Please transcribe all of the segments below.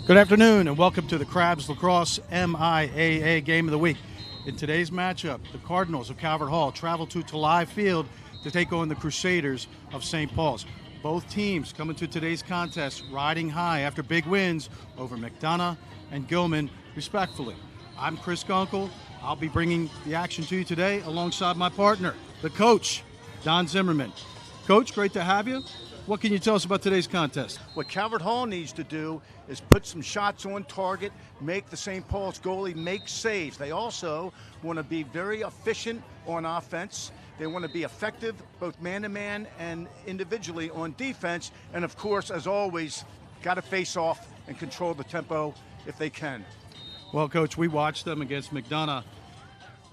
Good afternoon and welcome to the Crabs Lacrosse MIAA Game of the Week. In today's matchup, the Cardinals of Calvert Hall travel to Talai Field to take on the Crusaders of St. Paul's. Both teams coming to today's contest riding high after big wins over McDonough and Gilman, respectfully. I'm Chris Gunkel. I'll be bringing the action to you today alongside my partner, the coach, Don Zimmerman. Coach, great to have you. What can you tell us about today's contest? What Calvert Hall needs to do is put some shots on target, make the St. Paul's goalie make saves. They also want to be very efficient on offense. They want to be effective, both man-to-man and individually on defense. And of course, as always, got to face off and control the tempo if they can. Well, Coach, we watched them against McDonough.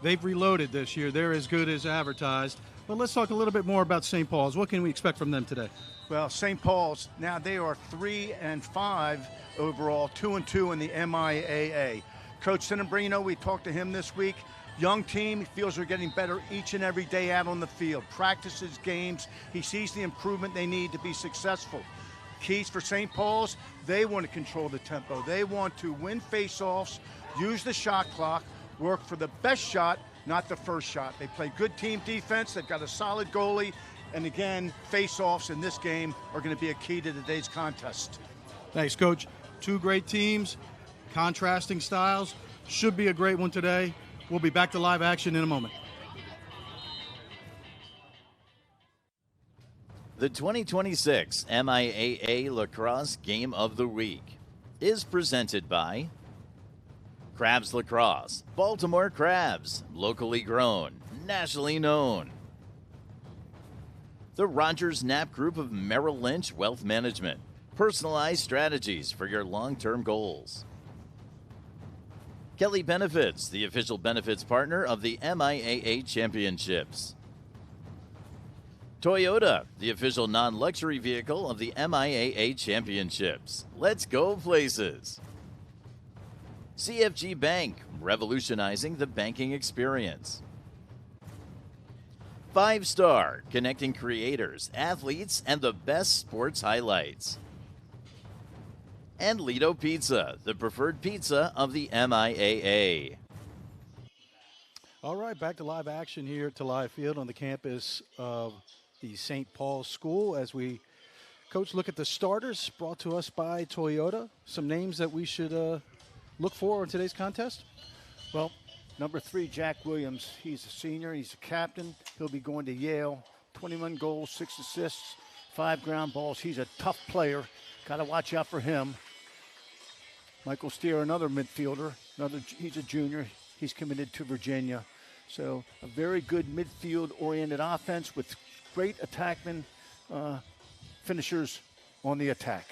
They've reloaded this year. They're as good as advertised. But let's talk a little bit more about St. Paul's. What can we expect from them today? Well, St. Paul's, now they are 3-5 overall, 2-2 in the MIAA. Coach Cinnambrino, we talked to him this week. Young team, he feels they're getting better each and every day out on the field. Practices, games, he sees the improvement they need to be successful. Keys for St. Paul's, they want to control the tempo. They want to win face-offs, use the shot clock, work for the best shot, not the first shot. They play good team defense. They've got a solid goalie. And again, face-offs in this game are going to be a key to today's contest. Thanks, Coach. Two great teams, contrasting styles. Should be a great one today. We'll be back to live action in a moment. The 2026 MIAA Lacrosse Game of the Week is presented by Crabs Lacrosse, Baltimore Crabs, locally grown, nationally known. The Rogers Knapp Group of Merrill Lynch Wealth Management, personalized strategies for your long-term goals. Kelly Benefits, the official benefits partner of the MIAA Championships. Toyota, the official non-luxury vehicle of the MIAA Championships. Let's go places. CFG Bank, revolutionizing the banking experience. 5-Star, connecting creators, athletes, and the best sports highlights. And Lido Pizza, the preferred pizza of the MIAA. All right, back to live action here at Talai Field on the campus of the St. Paul's School as we, Coach, look at the starters brought to us by Toyota. Some names that we should look for in today's contest? Well, number 3, Jack Williams. He's a senior. He's a captain. He'll be going to Yale. 21 goals, 6 assists, 5 ground balls. He's a tough player. Got to watch out for him. Michael Steer, another midfielder. He's a junior. He's committed to Virginia. So a very good midfield-oriented offense with great attackmen, finishers on the attack.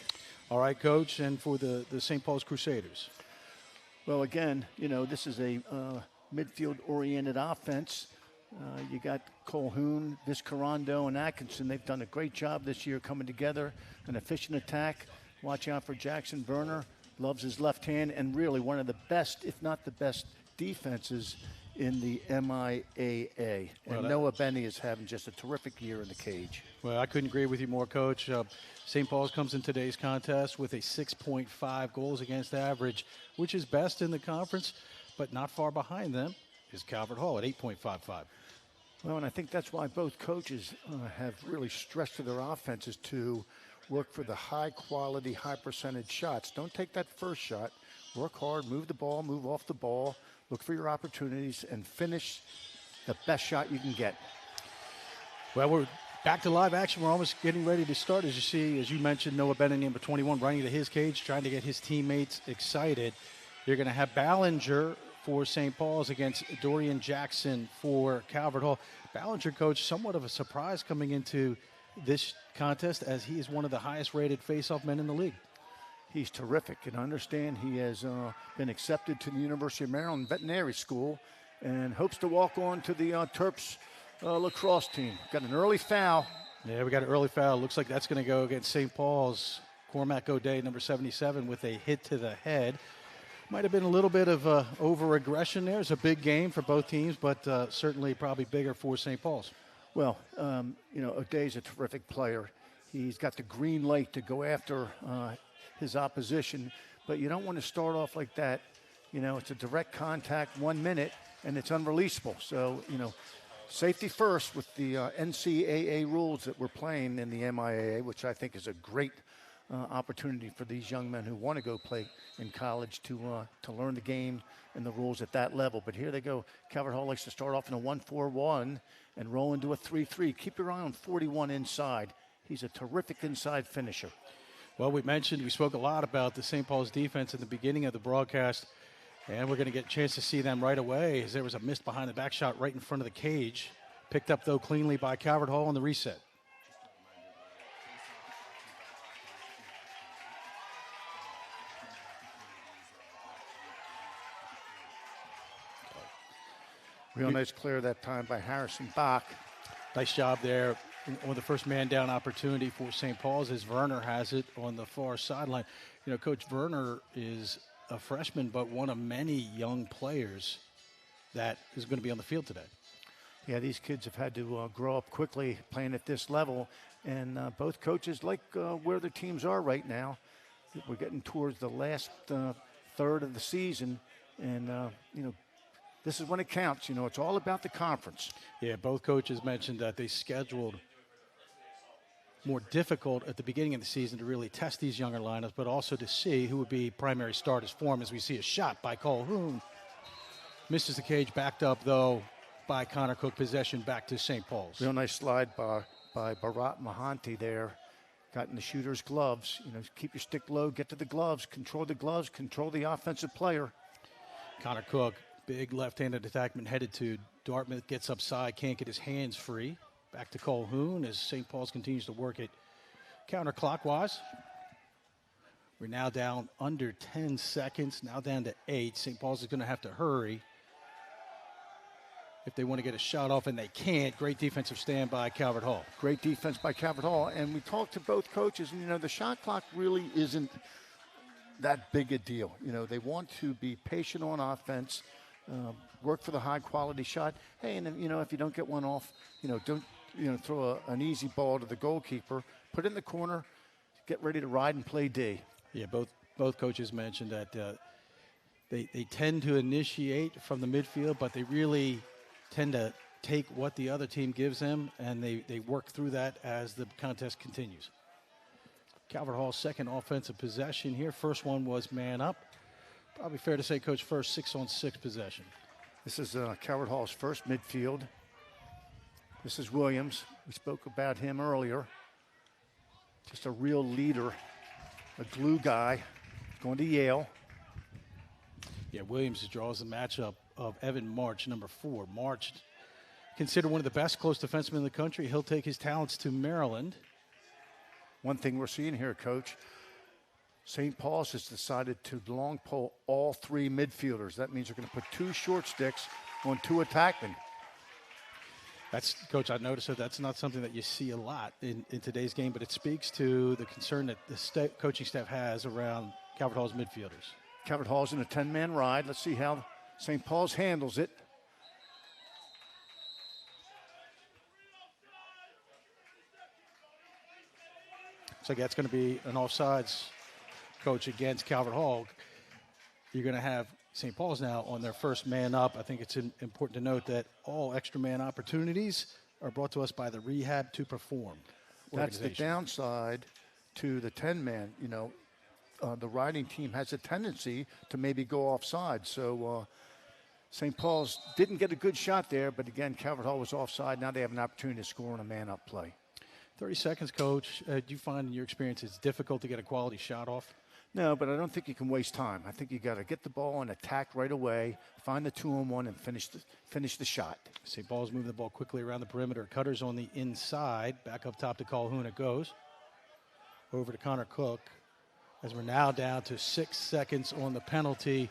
All right, Coach, and for the St. Paul's Crusaders? Well, again, this is a midfield-oriented offense. You got Colhoun, Viscarando, and Atkinson. They've done a great job this year coming together. An efficient attack. Watch out for Jackson Werner. Loves his left hand, and really one of the best, if not the best, defenses in the MIAA. And Noah Benny is having just a terrific year in the cage. Well, I couldn't agree with you more, Coach. St. Paul's comes in today's contest with a 6.5 goals against average, which is best in the conference, but not far behind them is Calvert Hall at 8.55. Well, and I think that's why both coaches have really stressed to their offenses to work for the high-quality, high-percentage shots. Don't take that first shot. Work hard, move the ball, move off the ball, look for your opportunities, and finish the best shot you can get. Well, we're back to live action. We're almost getting ready to start. As you see, as you mentioned, Noah Bennett, number 21, running to his cage, trying to get his teammates excited. You're going to have Ballinger for St. Paul's against Dorian Jackson for Calvert Hall. Ballinger, Coach, somewhat of a surprise coming into this contest as he is one of the highest-rated face-off men in the league. He's terrific, and I understand he has been accepted to the University of Maryland Veterinary School and hopes to walk on to the Terps lacrosse team. Got an early foul. Yeah, we got an early foul. Looks like that's going to go against St. Paul's. Cormac O'Day, number 77, with a hit to the head. Might have been a little bit of over-aggression there. It's a big game for both teams, but certainly probably bigger for St. Paul's. Well, O'Day's a terrific player. He's got the green light to go after his opposition. But you don't want to start off like that. You know, it's a direct contact, 1 minute, and it's unreleasable. So, you know, safety first with the NCAA rules that we're playing in the MIAA, which I think is a great opportunity for these young men who want to go play in college to learn the game and the rules at that level. But here they go. Calvert Hall likes to start off in a 1-4-1 and roll into a 3-3. Keep your eye on 41 inside. He's a terrific inside finisher. Well, we spoke a lot about the St. Paul's defense at the beginning of the broadcast, and we're going to get a chance to see them right away as there was a missed behind the back shot right in front of the cage. Picked up, though, cleanly by Calvert Hall on the reset. Real nice clear that time by Harrison Bach. Nice job there on the first man down opportunity for St. Paul's as Werner has it on the far sideline. You know, Coach Werner is a freshman, but one of many young players that is going to be on the field today. Yeah, these kids have had to grow up quickly playing at this level, and both coaches like where their teams are right now. We're getting towards the last third of the season, and, you know, this is when it counts. You know, it's all about the conference. Yeah, both coaches mentioned that they scheduled more difficult at the beginning of the season to really test these younger lineups, but also to see who would be primary starters for them as we see a shot by Calhoun. Misses the cage, backed up, though, by Connor Cook. Possession back to St. Paul's. Real nice slide by Bharat Mahanti there. Got in the shooter's gloves. You know, keep your stick low, get to the gloves, control the offensive player. Connor Cook, big left-handed attackman headed to Dartmouth, gets upside, can't get his hands free. Back to Calhoun as St. Paul's continues to work it counterclockwise. We're now down under 10 seconds, now down to 8. St. Paul's is going to have to hurry if they want to get a shot off, and they can't. Great defensive stand by Calvert Hall. Great defense by Calvert Hall. And we talked to both coaches, and, you know, the shot clock really isn't that big a deal. You know, they want to be patient on offense, work for the high-quality shot. Hey, and, you know, if you don't get one off, you know, don't, you know, throw an easy ball to the goalkeeper, put it in the corner, get ready to ride and play D. Yeah, both coaches mentioned that they tend to initiate from the midfield, but they really tend to take what the other team gives them, and they work through that as the contest continues. Calvert Hall's second offensive possession here. First one was man up. Probably fair to say, Coach, first 6-on-6 possession. This is Calvert Hall's first midfield. This is Williams. We spoke about him earlier. Just a real leader, a glue guy, going to Yale. Yeah, Williams draws the matchup of Evan March, number 4. March, considered one of the best close defensemen in the country. He'll take his talents to Maryland. One thing we're seeing here, Coach, St. Paul's has decided to long pull all 3 midfielders. That means they're going to put 2 short sticks on 2 attackmen. That's, Coach, I noticed that that's not something that you see a lot in today's game, but it speaks to the concern that the coaching staff has around Calvert Hall's midfielders. Calvert Hall's in a 10-man ride. Let's see how St. Paul's handles it. So that's going to be an offsides, Coach, against Calvert Hall. You're going to have St. Paul's now on their first man up. I think it's important to note that all extra man opportunities are brought to us by the Rehab to Perform. That's the downside to the 10-man. You know, the riding team has a tendency to maybe go offside. So St. Paul's didn't get a good shot there, but again, Calvert Hall was offside. Now they have an opportunity to score on a man-up play. 30 seconds, Coach. Do you find in your experience it's difficult to get a quality shot off? No, but I don't think you can waste time. I think you got to get the ball and attack right away, find the 2-on-1, and finish the shot. St. Paul's moving the ball quickly around the perimeter. Cutters on the inside. Back up top to Calhoun it goes. Over to Connor Cook as we're now down to 6 seconds on the penalty.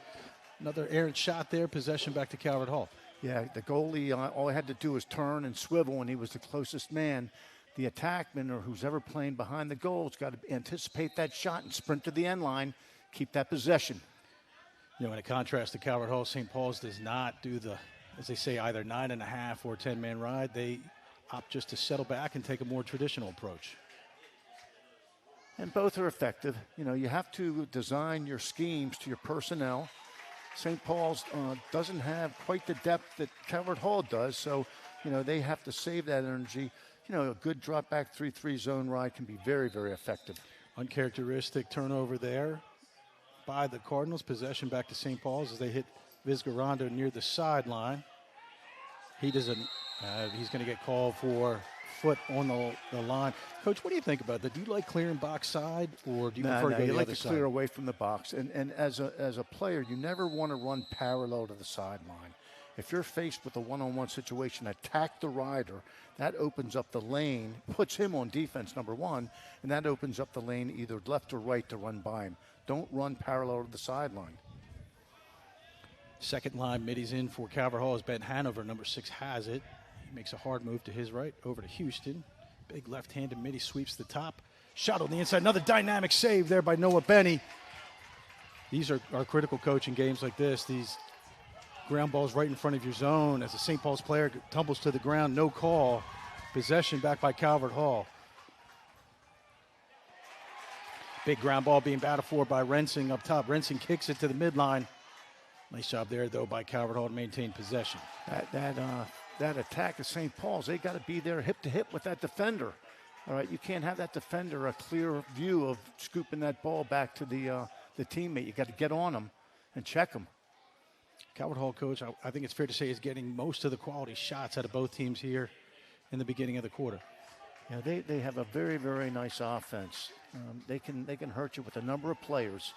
Another errant shot there. Possession back to Calvert Hall. Yeah, the goalie, all he had to do was turn and swivel, and he was the closest man. The attackman or who's ever playing behind the goal has got to anticipate that shot and sprint to the end line, keep that possession. You know, in a contrast to Calvert Hall, St. Paul's does not do the, as they say, either 9.5 or 10-man ride. They opt just to settle back and take a more traditional approach. And both are effective. You know, you have to design your schemes to your personnel. St. Paul's doesn't have quite the depth that Calvert Hall does, so, you know, they have to save that energy. You know, a good drop back 3-3 zone ride can be very, very effective. Uncharacteristic turnover there by the Cardinals. Possession back to St. Paul's as they hit Vizcarrondo near the sideline. He doesn't, he's going to get called for foot on the line. Coach, what do you think about that? Do you like clearing box side, or do you prefer to go to the like other to side? clear away from the box. And as a player, you never want to run parallel to the sideline. If you're faced with a one-on-one situation, attack the rider. That opens up the lane, puts him on defense, number one, and that opens up the lane either left or right to run by him. Don't run parallel to the sideline. Second line, middies in for Calvert Hall as Ben Hanover, number 6, has it. He makes a hard move to his right, over to Houston. Big left-handed midi sweeps the top. Shot on the inside. Another dynamic save there by Noah Benny. These are critical, coach, in games like this. These ground balls right in front of your zone as the St. Paul's player tumbles to the ground. No call. Possession back by Calvert Hall. Big ground ball being battled for by Rensing up top. Rensing kicks it to the midline. Nice job there, though, by Calvert Hall to maintain possession. That attack of St. Paul's, they got to be there hip to hip with that defender. All right, you can't have that defender a clear view of scooping that ball back to the teammate. You got to get on them and check them. Calvert Hall, coach, I think it's fair to say, is getting most of the quality shots out of both teams here in the beginning of the quarter. Yeah, they have a very, very nice offense. They can hurt you with a number of players.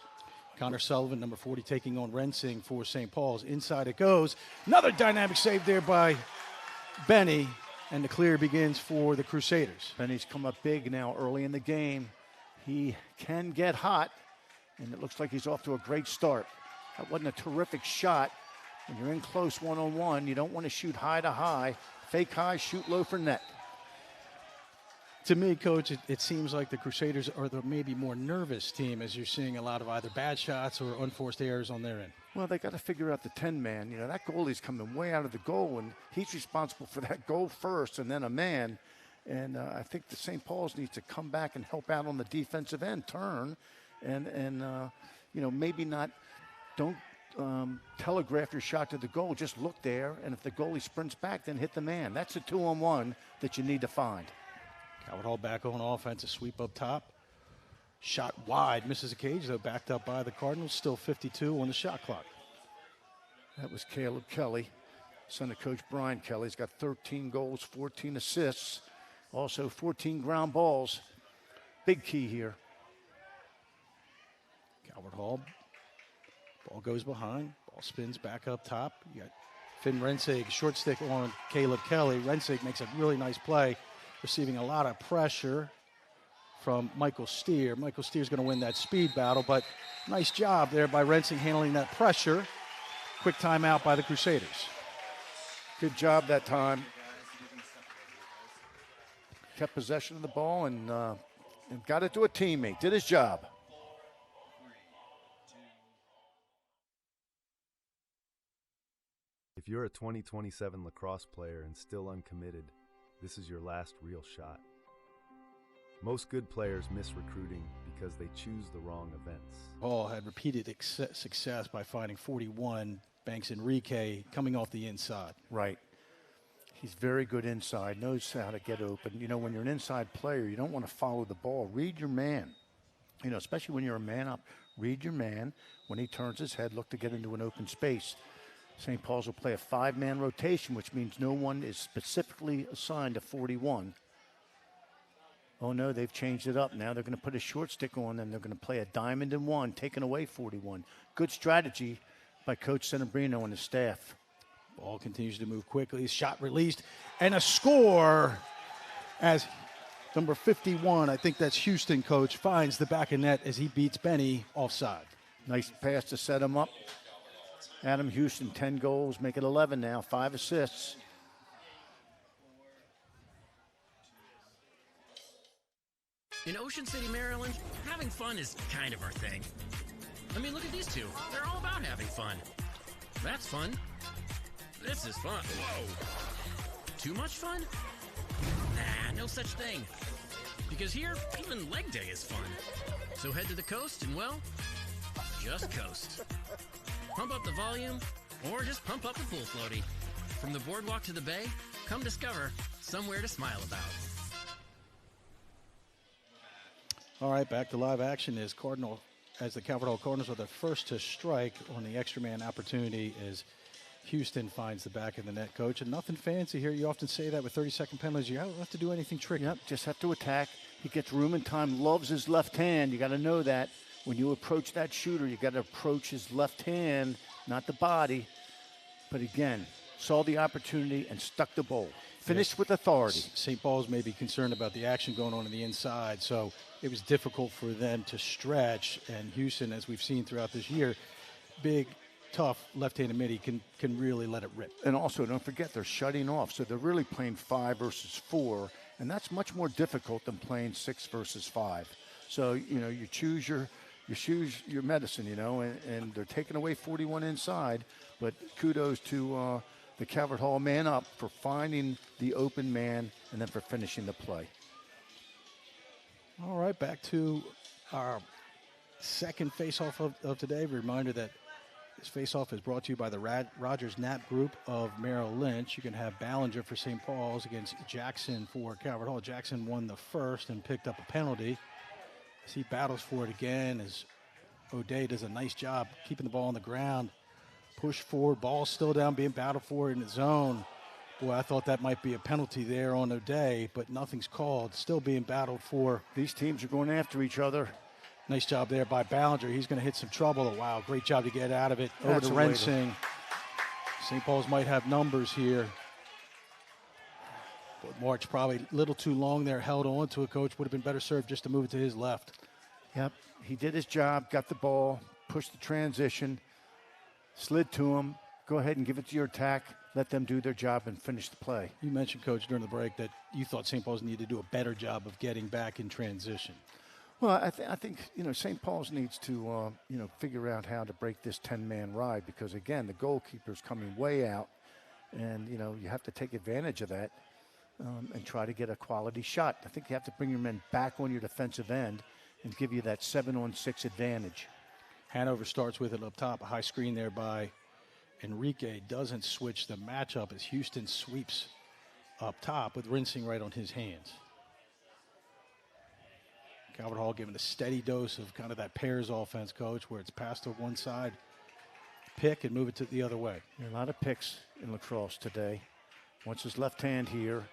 Connor Sullivan, number 40, taking on Rensing for St. Paul's. Inside it goes. Another dynamic save there by Benny, and the clear begins for the Crusaders. Benny's come up big now early in the game. He can get hot, and it looks like he's off to a great start. That wasn't a terrific shot. When you're in close one-on-one, you don't want to shoot high to high. Fake high, shoot low for net. To me, Coach, it seems like the Crusaders are the maybe more nervous team, as you're seeing a lot of either bad shots or unforced errors on their end. Well, they got to figure out the 10-man. You know, that goalie's coming way out of the goal, and he's responsible for that goal first and then a man. And I think the St. Paul's needs to come back and help out on the defensive end, turn, and you know, maybe not, don't telegraph your shot to the goal. Just look there, and if the goalie sprints back, then hit the man. That's a 2-on-1 that you need to find. Calvert Hall back on offense, a sweep up top. Shot wide, misses a cage, though, backed up by the Cardinals. Still 52 on the shot clock. That was Caleb Kelly, son of Coach Brian Kelly. He's got 13 goals, 14 assists, also 14 ground balls. Big key here. Calvert Hall, ball goes behind, ball spins back up top. You got Finn Rensig, short stick on Caleb Kelly. Rensig makes a really nice play, receiving a lot of pressure from Michael Steer. Michael Steer's going to win that speed battle, but nice job there by Rensing handling that pressure. Quick timeout by the Crusaders. Good job that time. Kept possession of the ball and got it to a teammate. Did his job. If you're a 2027 lacrosse player and still uncommitted, this is your last real shot. Most good players miss recruiting because they choose the wrong events. Hall had repeated success by finding 41, Banks Enrique, coming off the inside. Right. He's very good inside, knows how to get open. You know, when you're an inside player, you don't want to follow the ball. Read your man. You know, especially when you're a man up, read your man. When he turns his head, look to get into an open space. St. Paul's will play a 5-man rotation, which means no one is specifically assigned to 41. Oh, no, they've changed it up. Now they're going to put a short stick on, and they're going to play a diamond and one, taking away 41. Good strategy by Coach Senabrino and his staff. Ball continues to move quickly. Shot released, and a score as number 51, I think that's Houston, Coach, finds the back of net as he beats Benny offside. Nice pass to set him up. Adam Houston, 10 goals, make it 11 now, 5 assists. In Ocean City, Maryland, having fun is kind of our thing. I mean, look at these two. They're all about having fun. That's fun. This is fun. Whoa. Too much fun? Nah, no such thing. Because here, even leg day is fun. So head to the coast and, well, just coast. Pump up the volume, or just pump up the pool floaty. From the boardwalk to the bay, come discover somewhere to smile about. All right, back to live action as the Calvert Hall Cardinals are the first to strike on the extra man opportunity as Houston finds the back of the net, Coach. And nothing fancy here. You often say that with 30-second penalties. You don't have to do anything tricky. Yep, just have to attack. He gets room and time, loves his left hand. You got to know that. When you approach that shooter, you got to approach his left hand, not the body. But again, saw the opportunity and stuck the bowl. Finished with authority. St. Paul's may be concerned about the action going on the inside, so it was difficult for them to stretch. And Houston, as we've seen throughout this year, big, tough left-handed midi can really let it rip. And also, don't forget, they're shutting off, so they're really playing 5 versus 4, and that's much more difficult than playing 6 versus 5. So, you choose your medicine, and they're taking away 41 inside, but kudos to the Calvert Hall man up for finding the open man and then for finishing the play. All right, back to our second face-off of today. Reminder that this face-off is brought to you by the Rogers Knapp Group of Merrill Lynch. You can have Ballinger for St. Paul's against Jackson for Calvert Hall. Jackson won the first and picked up a penalty. As he battles for it again, as O'Day does a nice job keeping the ball on the ground. Push forward, ball still down, being battled for in the zone. Boy, I thought that might be a penalty there on O'Day, but nothing's called. Still being battled for. These teams are going after each other. Nice job there by Ballinger. He's going to hit some trouble. Wow, great job to get out of it. Over to Rensing. St. Paul's might have numbers here. But March probably a little too long there, held on to it. Coach would have been better served just to move it to his left. Yep, he did his job, got the ball, pushed the transition, slid to him. Go ahead and give it to your attack. Let them do their job and finish the play. You mentioned, Coach, during the break that you thought St. Paul's needed to do a better job of getting back in transition. Well, I think St. Paul's needs to figure out how to break this 10-man ride because again the goalkeeper's coming way out, and you have to take advantage of that and try to get a quality shot. I think you have to bring your men back on your defensive end and give you that 7-on-6 advantage. Hanover starts with it up top. A high screen there by Enrique. Doesn't switch the matchup as Houston sweeps up top with Rinsing right on his hands. Calvert Hall giving a steady dose of kind of that pairs offense, Coach, where it's passed to one side, pick and move it to the other way. A lot of picks in Lacrosse today. Wants his left hand here.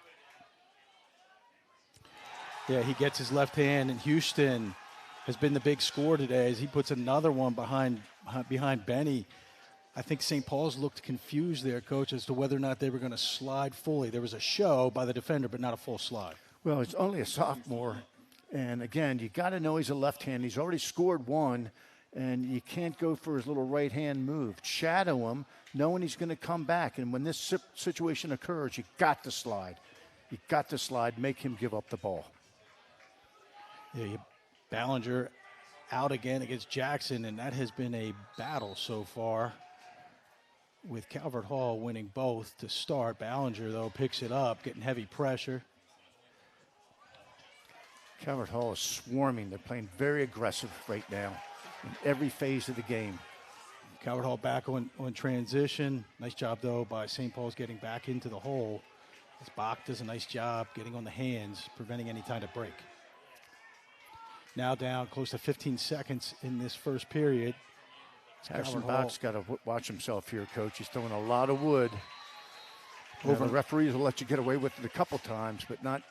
Yeah, he gets his left hand, and Houston has been the big score today as he puts another one behind Benny. I think St. Paul's looked confused there, Coach, as to whether or not they were going to slide fully. There was a show by the defender, but not a full slide. Well, it's only a sophomore. And again, you got to know he's a left hand. He's already scored one, and you can't go for his little right hand move. Shadow him, knowing he's going to come back. And when this situation occurs, you got to slide. You got to slide, make him give up the ball. Yeah, Ballinger out again against Jackson, and that has been a battle so far with Calvert Hall winning both to start. Ballinger, though, picks it up, getting heavy pressure. Calvert Hall is swarming. They're playing very aggressive right now in every phase of the game. Calvert Hall back on transition. Nice job, though, by St. Paul's getting back into the hole. As Bach does a nice job getting on the hands, preventing any kind of break. Now down close to 15 seconds in this first period. Harrison Bach's got to watch himself here, Coach. He's throwing a lot of wood. The referees will let you get away with it a couple times, but not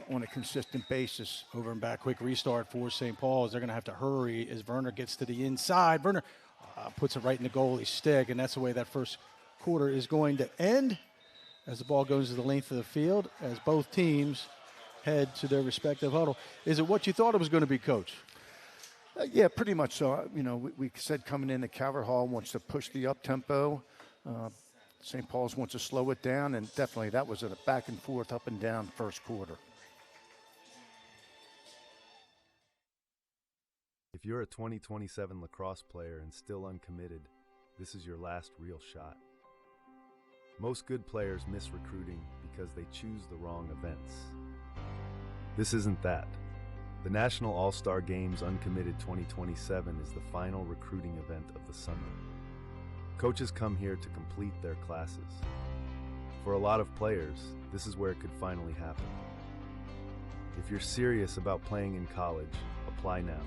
on a consistent basis. Over and back, quick restart for St. Paul's. They're going to have to hurry as Werner gets to the inside. Werner puts it right in the goalie's stick, and that's the way that first quarter is going to end as the ball goes to the length of the field as both teams head to their respective huddle. Is it what you thought it was going to be, Coach? Yeah, pretty much so. We said coming in that Calvert Hall wants to push the up-tempo. St. Paul's wants to slow it down, and definitely that was a back and forth, up and down first quarter. If you're a 2027 lacrosse player and still uncommitted, this is your last real shot. Most good players miss recruiting because they choose the wrong events. This isn't that. The National All-Star Games Uncommitted 2027 is the final recruiting event of the summer. Coaches come here to complete their classes. For a lot of players, this is where it could finally happen. If you're serious about playing in college, apply now.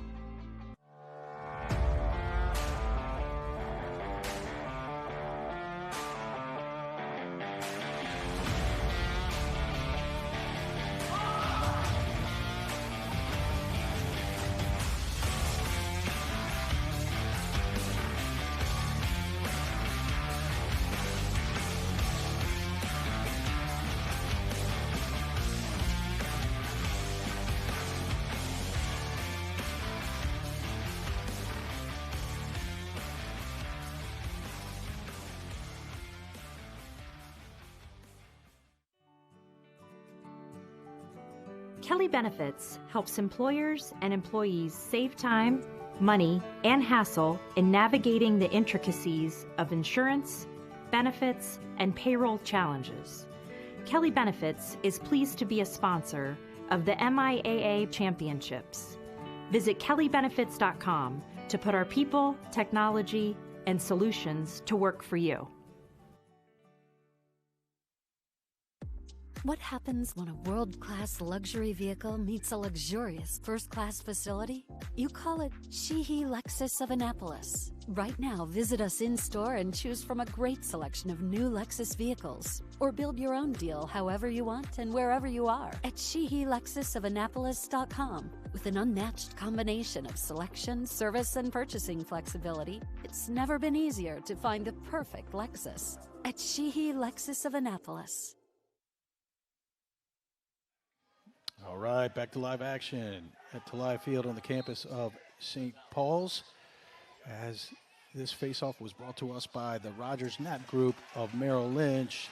Kelly Benefits helps employers and employees save time, money, and hassle in navigating the intricacies of insurance, benefits, and payroll challenges. Kelly Benefits is pleased to be a sponsor of the MIAA Championships. Visit kellybenefits.com to put our people, technology, and solutions to work for you. What happens when a world-class luxury vehicle meets a luxurious first-class facility? You call it Sheehy Lexus of Annapolis. Right now, visit us in-store and choose from a great selection of new Lexus vehicles. Or build your own deal however you want and wherever you are at SheehyLexusOfAnnapolis.com. With an unmatched combination of selection, service, and purchasing flexibility, it's never been easier to find the perfect Lexus at Sheehy Lexus of Annapolis. All right, back to live action at Tali Field on the campus of St. Paul's. As this faceoff was brought to us by the Rogers Knapp Group of Merrill Lynch,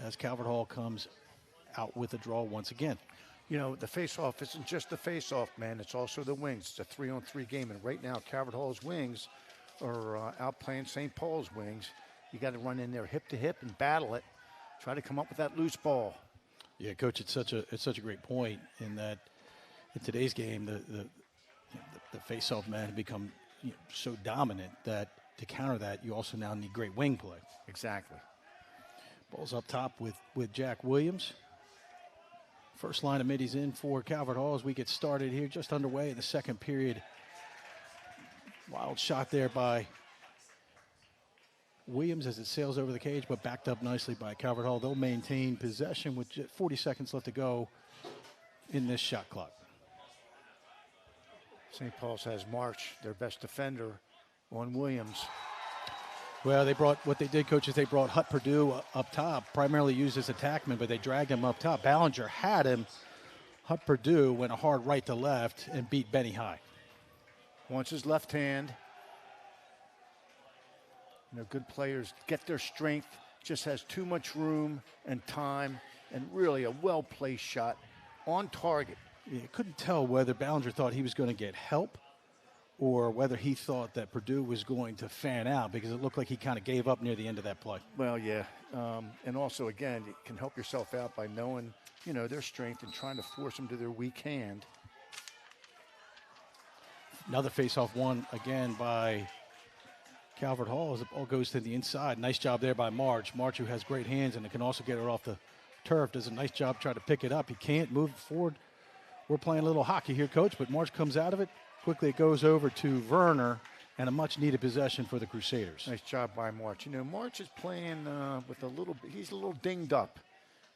as Calvert Hall comes out with a draw once again. You know, the face-off isn't just the face-off, man. It's also the wings. It's a 3-on-3 game, and right now Calvert Hall's wings are outplaying St. Paul's wings. You got to run in there hip to hip and battle it. Try to come up with that loose ball. Yeah, Coach, it's such a great point in that in today's game, the face-off man had become so dominant that to counter that, you also now need great wing play. Exactly. Ball's up top with Jack Williams. First line of middies in for Calvert Hall as we get started here, just underway in the second period. Wild shot there by Williams as it sails over the cage, but backed up nicely by Calvert Hall. They'll maintain possession with 40 seconds left to go in this shot clock. St. Paul's has March, their best defender, on Williams. Well, what they did, Coach, is they brought Hut Purdue up top, primarily used as attackman, but they dragged him up top. Ballinger had him. Hut Purdue went a hard right to left and beat Benny High. Wants his left hand. You know, good players get their strength, just has too much room and time, and really a well-placed shot on target. You couldn't tell whether Ballinger thought he was going to get help or whether he thought that Purdue was going to fan out, because it looked like he kind of gave up near the end of that play. Well, yeah. And also, again, you can help yourself out by knowing, their strength and trying to force them to their weak hand. Another face-off won again by Calvert Hall as the ball goes to the inside. Nice job there by March. March, who has great hands and can also get it off the turf, does a nice job trying to pick it up. He can't move forward. We're playing a little hockey here, Coach, but March comes out of it. Quickly it goes over to Werner, and a much-needed possession for the Crusaders. Nice job by March. March is playing with he's a little dinged up,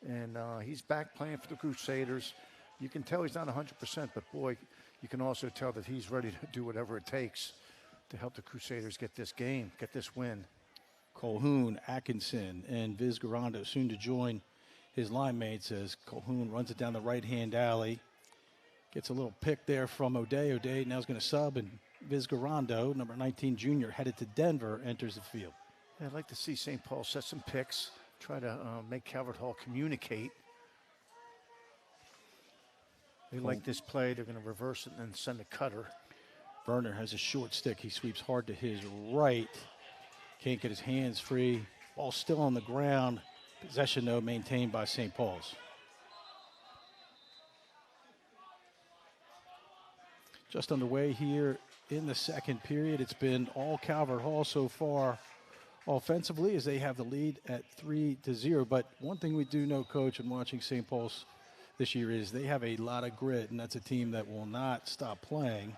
and he's back playing for the Crusaders. You can tell he's not 100%, but boy, you can also tell that he's ready to do whatever it takes to help the Crusaders get this game, get this win. Colhoun, Atkinson, and Vizgarando soon to join his line mates as Colhoun runs it down the right-hand alley. Gets a little pick there from O'Day. O'Day now is going to sub, and Vizgarando, number 19 junior, headed to Denver, enters the field. Yeah, I'd like to see St. Paul set some picks, try to make Calvert Hall communicate. They like this play. They're going to reverse it and then send a cutter. Werner has a short stick. He sweeps hard to his right. Can't get his hands free. Ball still on the ground. Possession, though, maintained by St. Paul's. Just underway here in the second period. It's been all Calvert Hall so far offensively as they have the lead at 3-0. But one thing we do know, Coach, in watching St. Paul's this year is they have a lot of grit, and that's a team that will not stop playing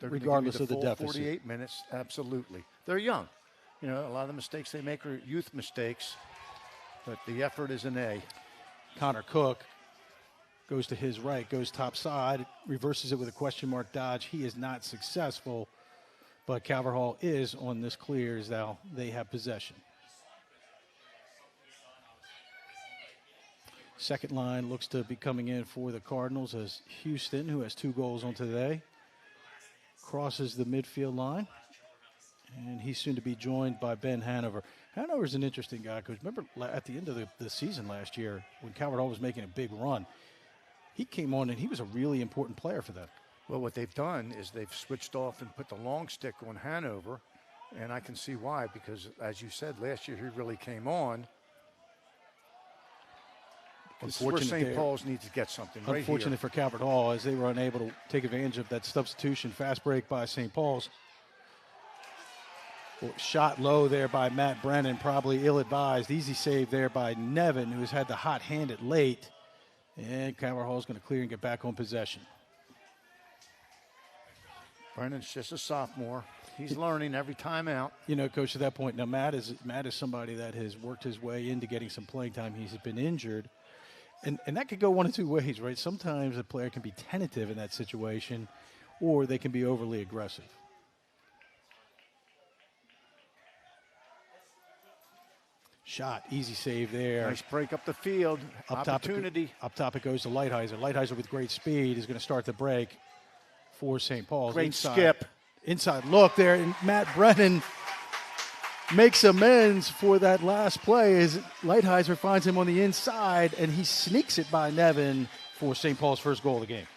regardless of the deficit. 48 minutes, absolutely. They're young. You know, a lot of the mistakes they make are youth mistakes, but the effort is an A. Connor Cook goes to his right, goes top side, reverses it with a question mark dodge. He is not successful, but Calvert Hall is on this clear as now they have possession. Second line looks to be coming in for the Cardinals as Houston, who has 2 goals on today, crosses the midfield line, and he's soon to be joined by Ben Hanover. Hanover's an interesting guy, because remember at the end of the season last year when Calvert Hall was making a big run, he came on and he was a really important player for them. Well, what they've done is they've switched off and put the long stick on Hanover, and I can see why, because as you said, last year he really came on. This is where St. Paul's needs to get something right here. Unfortunate for Calvert Hall as they were unable to take advantage of that substitution. Fast break by St. Paul's. Well, shot low there by Matt Brennan, probably ill-advised. Easy save there by Nevin, who has had the hot hand it late. And Calvert Hall is going to clear and get back on possession. Brennan's just a sophomore. He's learning every time out. You know, Coach, at that point, now Matt is somebody that has worked his way into getting some playing time. He's been injured. And that could go one of 2 ways, right? Sometimes a player can be tentative in that situation, or they can be overly aggressive. Shot, easy save there. Nice break up the field. Opportunity. Up top it goes to Lighthizer. Lighthizer with great speed is going to start the break for St. Paul's. Great skip. Inside look there, and Matt Brennan makes amends for that last play as Lighthizer finds him on the inside, and he sneaks it by Nevin for St. Paul's first goal of the game.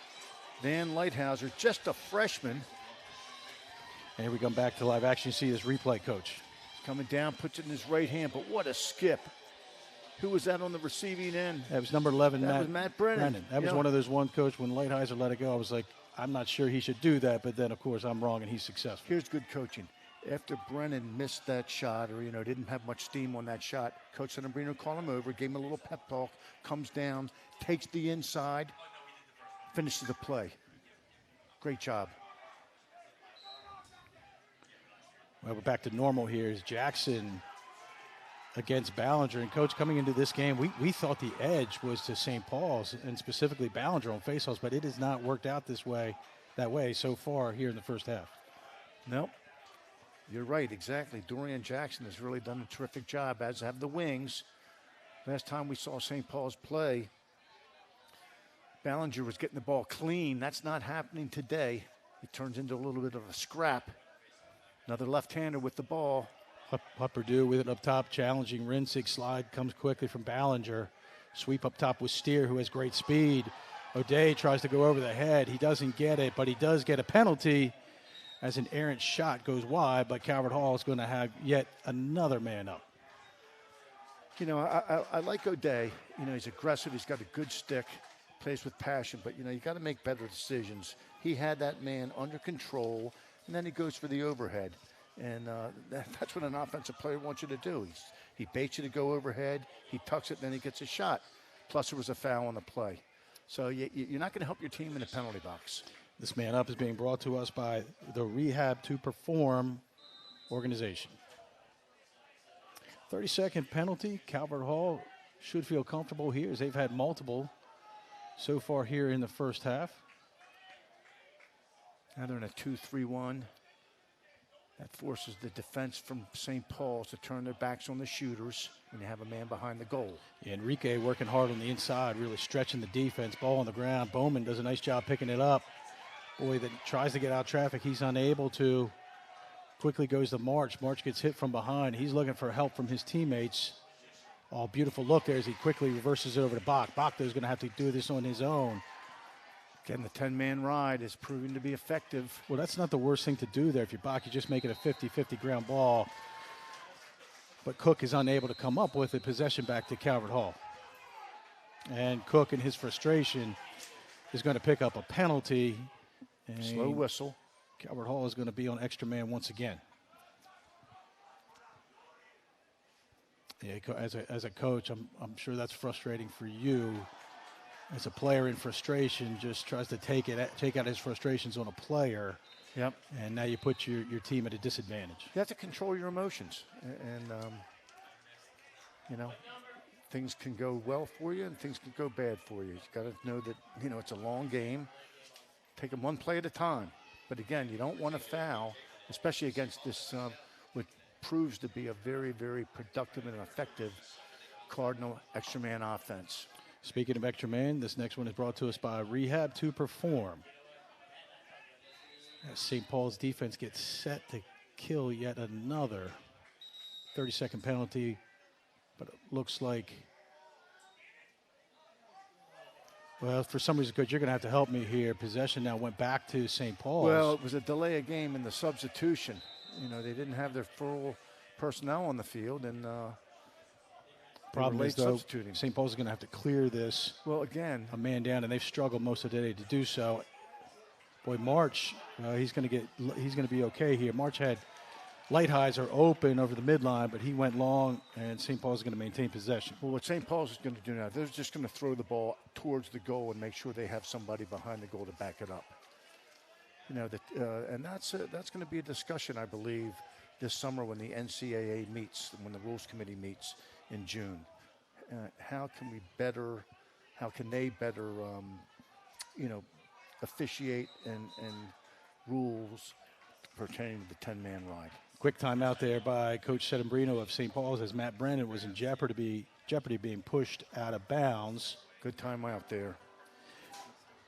Van Lighthizer, just a freshman. And here we come back to live action. You see this replay, Coach. Coming down, puts it in his right hand, but what a skip. Who was that on the receiving end? That was number 11, That was Matt Brennan. That was one of those ones, Coach, when Lighthizer let it go, I was like, I'm not sure he should do that, but then, of course, I'm wrong, and he's successful. Here's good coaching. After Brennan missed that shot or, didn't have much steam on that shot, Coach Senabrino called him over, gave him a little pep talk, comes down, takes the inside, finishes the play. Great job. Well, we're back to normal here as Jackson against Ballinger. And, Coach, coming into this game, we thought the edge was to St. Paul's and specifically Ballinger on faceoffs, but it has not worked out that way so far here in the first half. Nope. You're right, exactly. Dorian Jackson has really done a terrific job, as have the wings. Last time we saw St. Paul's play, Ballinger was getting the ball clean. That's not happening today. It turns into a little bit of a scrap. Another left-hander with the ball. Purdue with it up top, challenging Rinsig. Slide comes quickly from Ballinger. Sweep up top with Steer, who has great speed. O'Day tries to go over the head. He doesn't get it, but he does get a penalty as an errant shot goes wide, but Calvert Hall is going to have yet another man up. I like O'Day. He's aggressive. He's got a good stick, plays with passion, but, you got to make better decisions. He had that man under control, and then he goes for the overhead. And that's what an offensive player wants you to do. He baits you to go overhead, he tucks it, then he gets a shot. Plus, there was a foul on the play. So you're not going to help your team in the penalty box. This man up is being brought to us by the Rehab to Perform organization. 30-second penalty. Calvert Hall should feel comfortable here as they've had multiple so far here in the first half. Now they're in a 2-3-1. That forces the defense from St. Paul's to turn their backs on the shooters when you have a man behind the goal. Yeah, Enrique working hard on the inside, really stretching the defense. Ball on the ground. Bowman does a nice job picking it up. Boy, that tries to get out traffic. He's unable to. Quickly goes to March. March gets hit from behind. He's looking for help from his teammates. Oh, beautiful look there as he quickly reverses it over to Bach. Bach, though, is going to have to do this on his own. Again, the 10-man ride is proving to be effective. Well, that's not the worst thing to do there. If you're Bach, you just make it a 50-50 ground ball. But Cook is unable to come up with it. Possession back to Calvert Hall. And Cook, in his frustration, is going to pick up a penalty. And slow whistle. Calvert Hall is going to be on extra man once again. Yeah, as a coach, I'm sure that's frustrating for you. As a player in frustration, just tries to take out his frustrations on a player. Yep. And now you put your team at a disadvantage. You have to control your emotions, and you know, things can go well for you and things can go bad for you. You got to know that, you know, it's a long game. Take them one play at a time. But again, you don't want to foul, especially against this, what proves to be a very, very productive and effective Cardinal extra man offense. Speaking of extra man, this next one is brought to us by Rehab to Perform. As St. Paul's defense gets set to kill yet another 30-second penalty, but it looks like, well, for some reason, Coach, you're going to have to help me here. Possession now went back to St. Paul's. Well, it was a delay of game in the substitution. You know, they didn't have their full personnel on the field, and problem is, though, St. Paul's is going to have to clear this. Well, again, a man down, and they've struggled most of the day to do so. Boy, March, he's going to be okay here. March had light highs are open over the midline, but he went long, and St. Paul's is going to maintain possession. Well, what St. Paul's is going to do now, they're just going to throw the ball towards the goal and make sure they have somebody behind the goal to back it up. You know, and that's going to be a discussion, I believe, this summer when the NCAA meets, when the Rules Committee meets in June. How can they better, you know, officiate and rules pertaining to the 10-man ride. Quick timeout there by Coach Settembrino of St. Paul's as Matt Brennan was in jeopardy being pushed out of bounds. Good timeout there.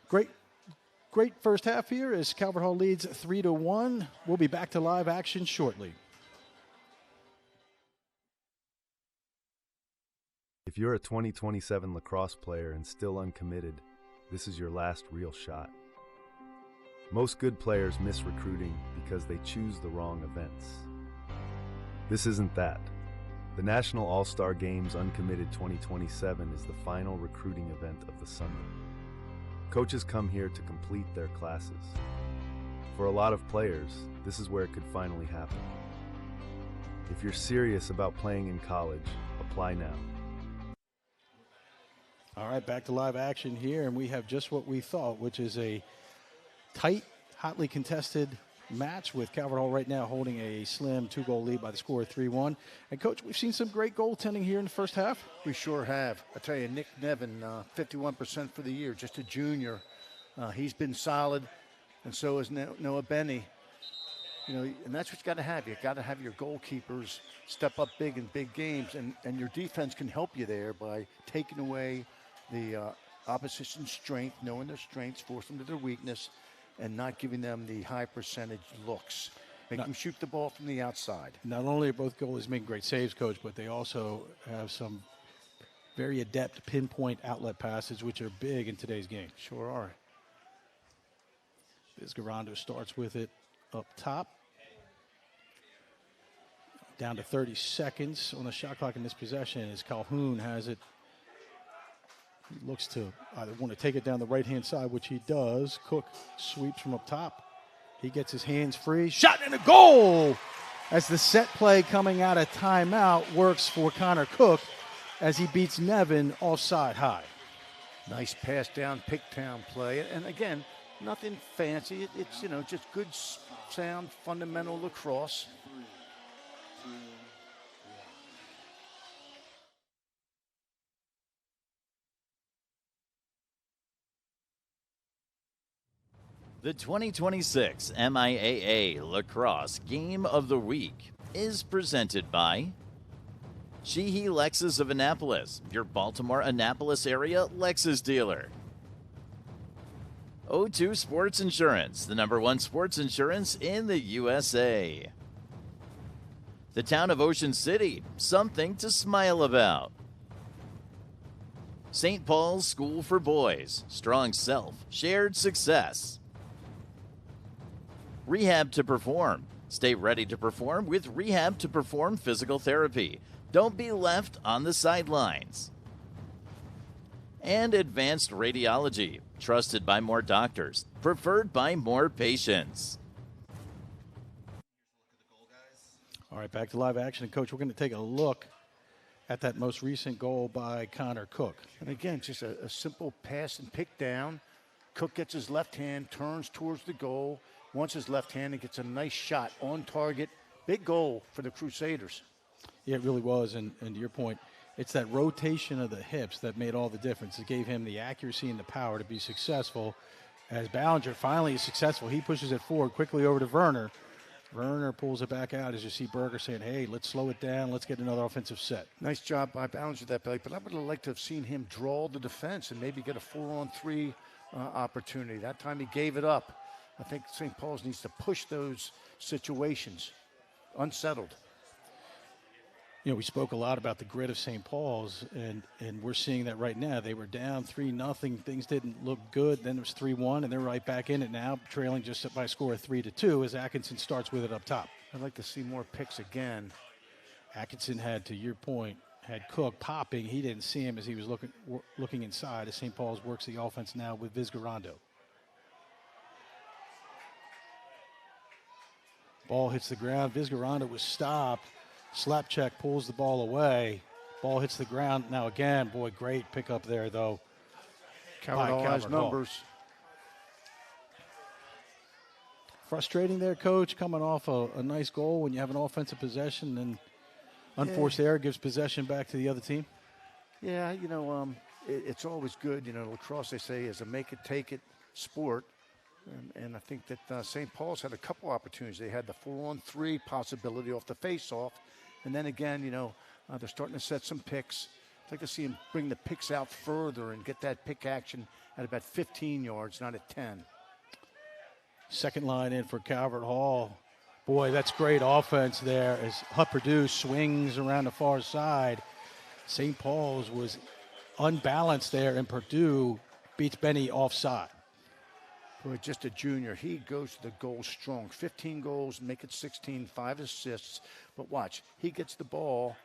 Great first half here as Calvert Hall leads 3-1. We'll be back to live action shortly. If you're a 2027 lacrosse player and still uncommitted, this is your last real shot. Most good players miss recruiting because they choose the wrong events. This isn't that. The National All-Star Games Uncommitted 2027 is the final recruiting event of the summer. Coaches come here to complete their classes. For a lot of players, this is where it could finally happen. If you're serious about playing in college, apply now. All right, back to live action here, and we have just what we thought, which is a tight, hotly contested match with Calvert Hall right now holding a slim 2-goal lead by the score of 3-1. And, Coach, we've seen some great goaltending here in the first half. We sure have. I tell you, Nick Nevin, 51% for the year, just a junior. He's been solid, and so is Noah Benny. You know, and that's what you got to have. You got to have your goalkeepers step up big in big games, and your defense can help you there by taking away the opposition's strength, knowing their strengths, force them to their weakness, and not giving them the high percentage looks. Make them shoot the ball from the outside. Not only are both goalies making great saves, Coach, but they also have some very adept pinpoint outlet passes, which are big in today's game. Sure are. Vizcarrando starts with it up top. Down to 30 seconds on the shot clock in this possession as Calhoun has it. He looks to either want to take it down the right-hand side, which he does. Cook sweeps from up top. He gets his hands free. Shot and a goal! As the set play coming out of timeout works for Connor Cook as he beats Nevin offside high. Nice pass down, pick down play. And again, nothing fancy. It's, you know, just good, sound, fundamental lacrosse. The 2026 MIAA Lacrosse Game of the Week is presented by Sheehy Lexus of Annapolis, your Baltimore Annapolis area Lexus dealer. O2 Sports Insurance, the #1 sports insurance in the USA. The town of Ocean City, something to smile about. St. Paul's School for Boys, strong self, shared success. Rehab to Perform. Stay ready to perform with Rehab to Perform physical therapy. Don't be left on the sidelines. And Advanced Radiology. Trusted by more doctors. preferred by more patients. All right, back to live action. And Coach, we're going to take a look at that most recent goal by Connor Cook. And again, just a simple pass and pick down. Cook gets his left hand, turns towards the goal, wants his left hand, and gets a nice shot on target. Big goal for the Crusaders. Yeah, it really was. And to your point, it's that rotation of the hips that made all the difference. It gave him the accuracy and the power to be successful. As Ballinger finally is successful, he pushes it forward quickly over to Werner. Werner pulls it back out as you see Berger saying, hey, let's slow it down. Let's get another offensive set. Nice job by Ballinger that play, but I would have liked to have seen him draw the defense and maybe get a 4-on-3 opportunity. That time he gave it up. I think St. Paul's needs to push those situations. Unsettled. You know, we spoke a lot about the grit of St. Paul's, and we're seeing that right now. They were down 3-0. Things didn't look good. Then it was 3-1, and they're right back in it now, trailing just by a score of 3-2 as Atkinson starts with it up top. I'd like to see more picks again. Atkinson had, to your point, had Cook popping. He didn't see him as he was looking inside as St. Paul's works the offense now with Vizcarrondo. Ball hits the ground. Vizcarrondo was stopped. Slapcheck pulls the ball away. Ball hits the ground. Now again, boy, great pickup there, though. Calvert has numbers. Frustrating there, Coach, coming off a nice goal when you have an offensive possession and unforced error gives possession back to the other team. Yeah, you know, it's always good. You know, lacrosse, they say, is a make-it-take-it sport. And I think that St. Paul's had a couple opportunities. They had the 4-on-3 possibility off the face-off. And then again, you know, they're starting to set some picks. I'd like to see him bring the picks out further and get that pick action at about 15 yards, not at 10. Second line in for Calvert Hall. Boy, that's great offense there as Purdue swings around the far side. St. Paul's was unbalanced there, and Purdue beats Benny offside. Boy, just a junior. He goes to the goal strong. 15 goals, make it 16, 5 assists. But watch, he gets the ball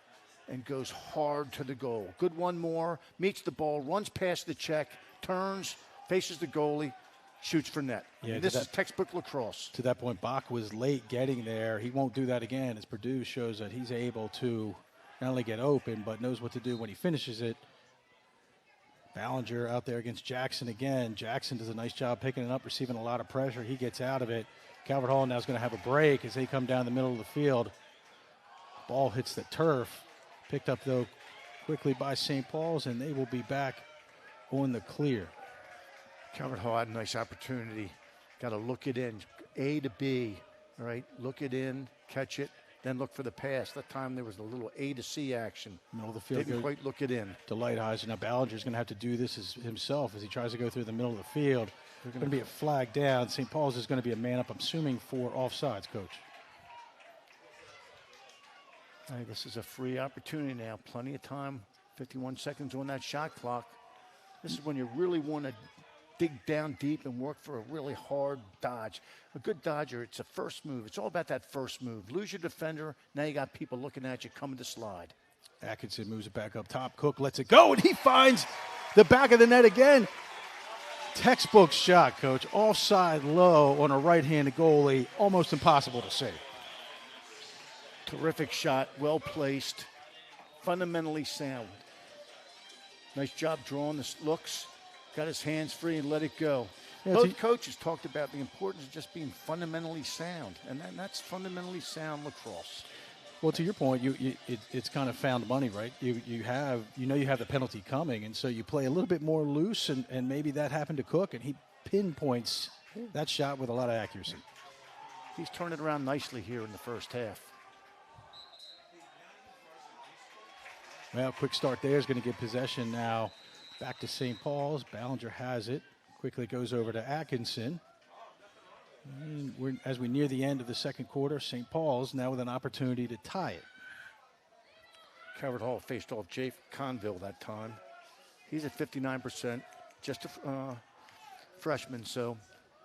and goes hard to the goal. Good one more, meets the ball, runs past the check, turns, faces the goalie, shoots for net. Yeah, this is textbook lacrosse. To that point, Bach was late getting there. He won't do that again as Purdue shows that he's able to not only get open, but knows what to do when he finishes it. Ballinger out there against Jackson again. Jackson does a nice job picking it up, receiving a lot of pressure. He gets out of it. Calvert Hall now is going to have a break as they come down the middle of the field. Ball hits the turf. Picked up, though, quickly by St. Paul's, and they will be back on the clear. Calvert Hall had a nice opportunity. Got to look it in. A to B, all right? Look it in, catch it, then look for the pass. That time there was a little A to C action. Middle of the field. Didn't quite look it in. To Lighthizer. Now Ballinger's going to have to do this himself as he tries to go through the middle of the field. There's going to be a flag down. St. Paul's is going to be a man up, I'm assuming, for offsides, Coach. All right, this is a free opportunity now. Plenty of time. 51 seconds on that shot clock. This is when you really want to dig down deep and work for a really hard dodge. A good dodger, it's a first move. It's all about that first move. Lose your defender, now you got people looking at you coming to slide. Atkinson moves it back up top. Cook lets it go, and he finds the back of the net again. Textbook shot, Coach. Offside low on a right-handed goalie. Almost impossible to save. Terrific shot, well placed, fundamentally sound. Nice job drawing the looks. Got his hands free and let it go. Yeah, both coaches talked about the importance of just being fundamentally sound, and that's fundamentally sound lacrosse. Well, to your point, it's kind of found money, right? You have the penalty coming, and so you play a little bit more loose, and maybe that happened to Cook, and he pinpoints that shot with a lot of accuracy. He's turned it around nicely here in the first half. Well, quick start there is going to get possession now back to St. Paul's. Ballinger has it. Quickly goes over to Atkinson. And as we near the end of the second quarter, St. Paul's now with an opportunity to tie it. Calvert Hall faced off Jake Conville that time. He's at 59%, just a freshman, so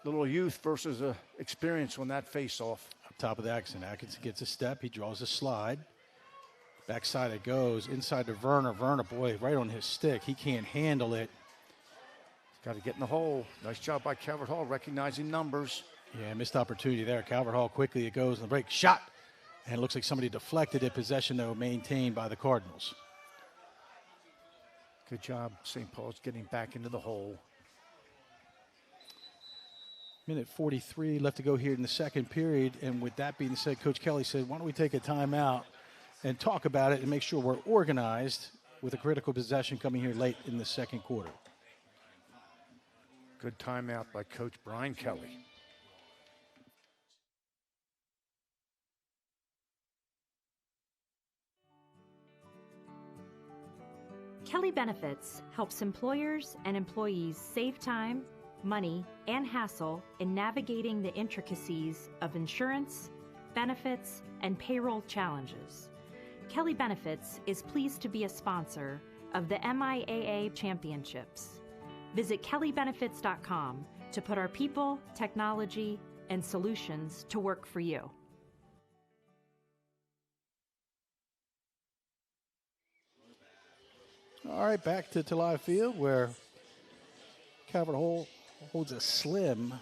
little youth versus experience on that face-off. Up top of the Atkinson. Atkinson gets a step. He draws a slide. Backside it goes. Inside to Werner. Werner, boy, right on his stick. He can't handle it. Got to get in the hole. Nice job by Calvert Hall recognizing numbers. Yeah, missed opportunity there. Calvert Hall quickly, it goes in the break. Shot! And it looks like somebody deflected it. Possession, though, maintained by the Cardinals. Good job, St. Paul's getting back into the hole. Minute 43 left to go here in the second period. And with that being said, Coach Kelly said, why don't we take a timeout and talk about it and make sure we're organized with a critical possession coming here late in the second quarter. Good timeout by Coach Brian Kelly. Kelly Benefits helps employers and employees save time, money, and hassle in navigating the intricacies of insurance, benefits, and payroll challenges. Kelly Benefits is pleased to be a sponsor of the MIAA Championships. Visit kellybenefits.com to put our people, technology, and solutions to work for you. All right, back to live field where Calvert Hall holds a slim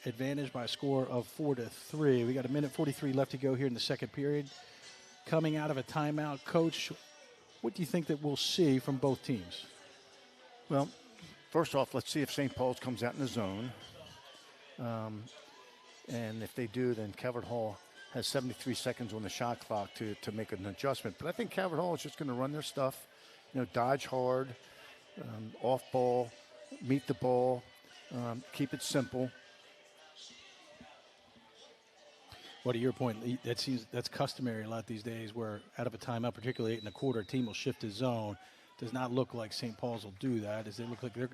advantage by a score of 4-3. We got a minute 43 left to go here in the second period. Coming out of a timeout, Coach, what do you think that we'll see from both teams? Well, first off, let's see if St. Paul's comes out in the zone. And if they do, then Calvert Hall has 73 seconds on the shot clock to make an adjustment. But I think Calvert Hall is just going to run their stuff, dodge hard, off ball, meet the ball, keep it simple. Well, to your point, that's customary a lot these days where out of a timeout, particularly 8 1/4, a team will shift his zone. Does not look like St. Paul's will do that. Does it look like they're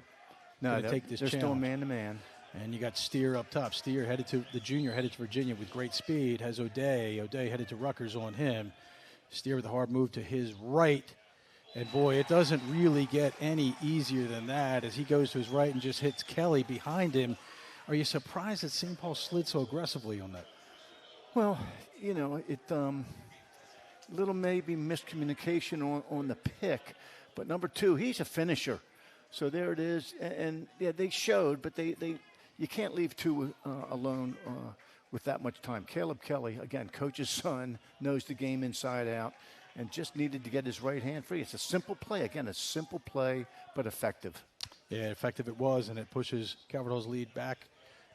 going to take this challenge? They're still man-to-man. And you got Steer up top. Steer the junior headed to Virginia with great speed. Has O'Day. O'Day headed to Rutgers on him. Steer with a hard move to his right. And boy, it doesn't really get any easier than that as he goes to his right and just hits Kelly behind him. Are you surprised that St. Paul slid so aggressively on that? Well, little maybe miscommunication on the pick. But number two, he's a finisher. So there it is. And yeah, they showed, but you can't leave two alone with that much time. Caleb Kelly, again, coach's son, knows the game inside out and just needed to get his right hand free. It's a simple play. Again, a simple play, but effective. Yeah, effective it was, and it pushes Calvert Hall's lead back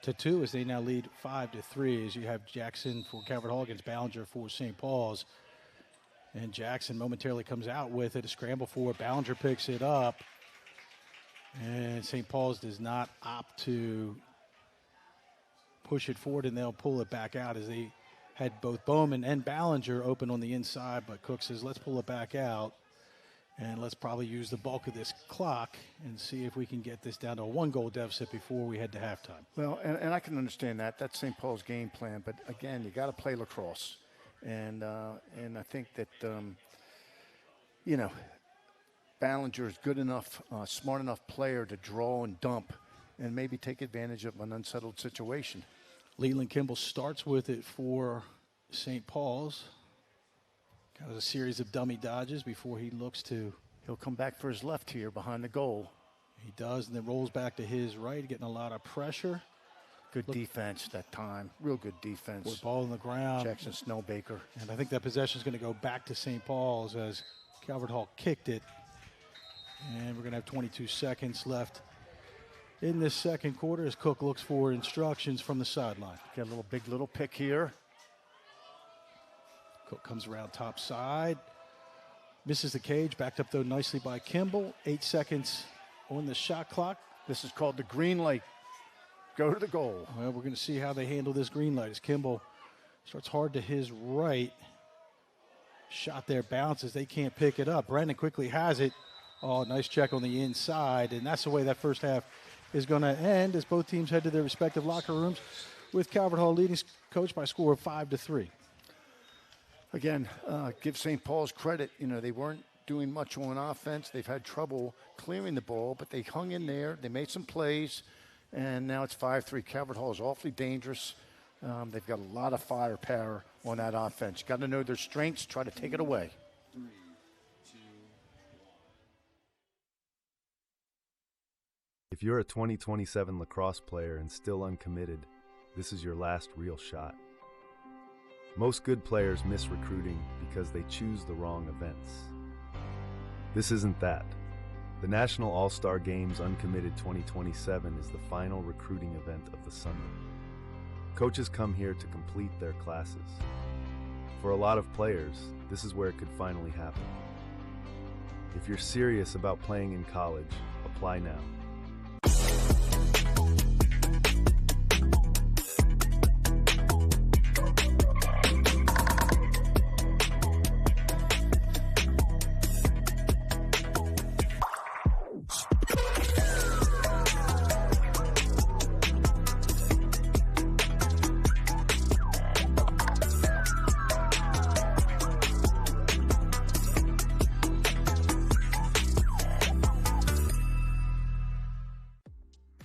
to 2 as they now lead 5-3 as you have Jackson for Calvert Hall against Ballinger for St. Paul's. And Jackson momentarily comes out with it, a scramble for it. Ballinger picks it up. And St. Paul's does not opt to push it forward, and they'll pull it back out as they had both Bowman and Ballinger open on the inside. But Cook says, let's pull it back out, and let's probably use the bulk of this clock and see if we can get this down to a 1-goal deficit before we head to halftime. Well, and I can understand that. That's St. Paul's game plan. But, again, you got to play lacrosse. And I think that, Ballinger is good enough, smart enough player to draw and dump and maybe take advantage of an unsettled situation. Leland Kimball starts with it for St. Paul's. Got a series of dummy dodges before he looks to. He'll come back for his left here behind the goal. He does, and then rolls back to his right, getting a lot of pressure. Good defense that time. Real good defense. With ball on the ground. Jackson Snowbaker. And I think that possession is going to go back to St. Paul's as Calvert Hall kicked it. And we're going to have 22 seconds left in this second quarter as Cook looks for instructions from the sideline. Got a big little pick here. Cook comes around top side. Misses the cage. Backed up, though, nicely by Kimball. 8 seconds on the shot clock. This is called the green light. Go to the goal. Well, we're going to see how they handle this green light as Kimball starts hard to his right. Shot there bounces. They can't pick it up. Brennan quickly has it. Oh, nice check on the inside. And that's the way that first half is going to end as both teams head to their respective locker rooms with Calvert Hall leading coach by a score of 5-3. Again, give St. Paul's credit. They weren't doing much on offense. They've had trouble clearing the ball, but they hung in there. They made some plays. And now it's 5-3. Calvert Hall is awfully dangerous. They've got a lot of firepower on that offense. Got to know their strengths, try to take it away. If you're a 2027 lacrosse player and still uncommitted, this is your last real shot. Most good players miss recruiting because they choose the wrong events. This isn't that. The National All-Star Games Uncommitted 2027 is the final recruiting event of the summer. Coaches come here to complete their classes. For a lot of players, this is where it could finally happen. If you're serious about playing in college, apply now.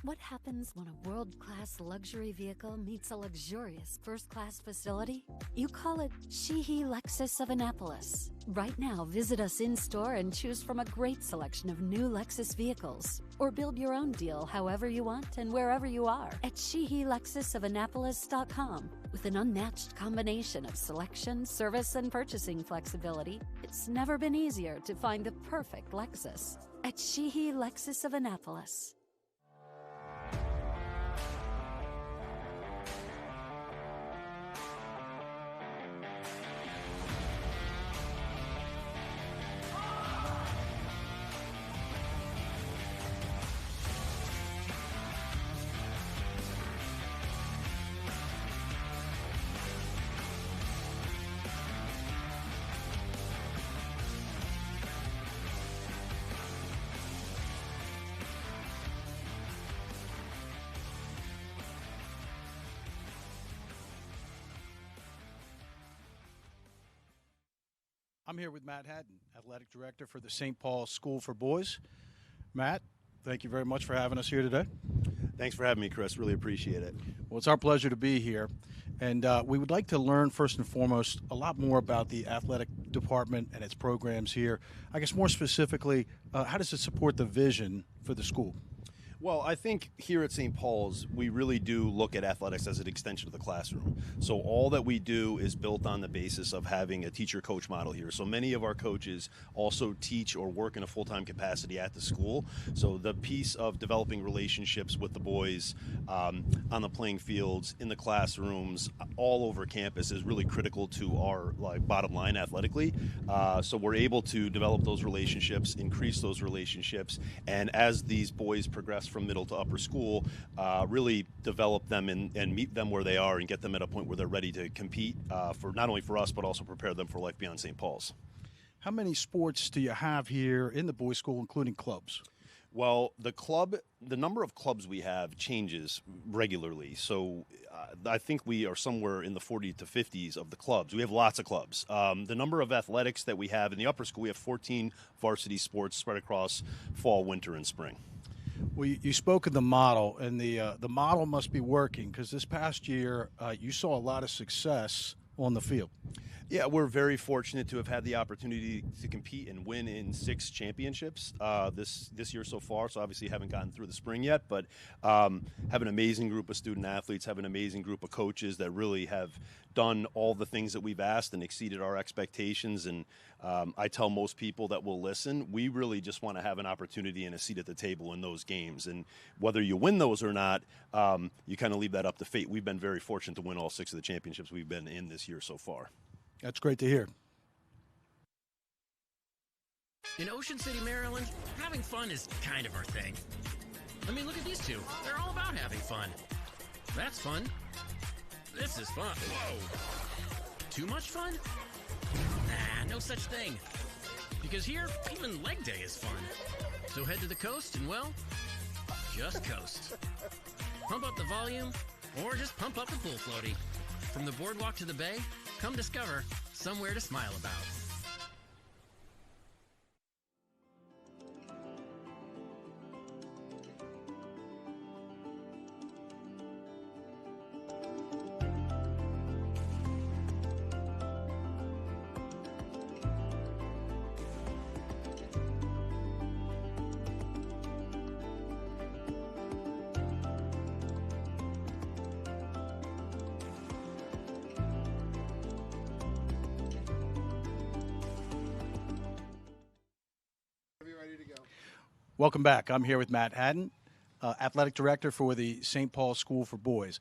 What happens when a world-class luxury vehicle meets a luxurious first-class facility? You call it Sheehy Lexus of Annapolis. Right now, visit us in-store and choose from a great selection of new Lexus vehicles. Or build your own deal however you want and wherever you are at SheehyLexusOfAnnapolis.com. With an unmatched combination of selection, service, and purchasing flexibility, it's never been easier to find the perfect Lexus at Sheehy Lexus of Annapolis. I'm here with Matt Haddon, Athletic Director for the St. Paul School for Boys. Matt, thank you very much for having us here today. Thanks for having me, Chris. Really appreciate it. Well, it's our pleasure to be here. And we would like to learn, first and foremost, a lot more about the athletic department and its programs here. I guess more specifically, how does it support the vision for the school? Well, I think here at St. Paul's, we really do look at athletics as an extension of the classroom. So all that we do is built on the basis of having a teacher-coach model here. So many of our coaches also teach or work in a full-time capacity at the school. So the piece of developing relationships with the boys on the playing fields, in the classrooms, all over campus is really critical to our bottom line athletically. So we're able to develop those relationships, increase those relationships, and as these boys progress from middle to upper school, really develop them and meet them where they are and get them at a point where they're ready to compete for not only for us, but also prepare them for life beyond St. Paul's. How many sports do you have here in the boys' school, including clubs? Well, the number of clubs we have changes regularly. So I think we are somewhere in the 40 to 50s of the clubs. We have lots of clubs. The number of athletics that we have in the upper school, we have 14 varsity sports spread across fall, winter, and spring. Well, you spoke of the model, and the model must be working because this past year you saw a lot of success on the field. Yeah, we're very fortunate to have had the opportunity to compete and win in 6 championships this year so far. So obviously haven't gotten through the spring yet, but have an amazing group of student athletes, have an amazing group of coaches that really have done all the things that we've asked and exceeded our expectations. And I tell most people that will listen, we really just want to have an opportunity and a seat at the table in those games. And whether you win those or not, you kind of leave that up to fate. We've been very fortunate to win all 6 of the championships we've been in this year so far. That's great to hear. In Ocean City, Maryland, having fun is kind of our thing. I mean, look at these two. They're all about having fun. That's fun. This is fun. Whoa. Too much fun? Nah, no such thing. Because here, even leg day is fun. So head to the coast and, well, just coast. Pump up the volume, or just pump up the pool floaty. From the boardwalk to the bay, come discover somewhere to smile about. Welcome back. I'm here with Matt Haddon, Athletic Director for the St. Paul School for Boys.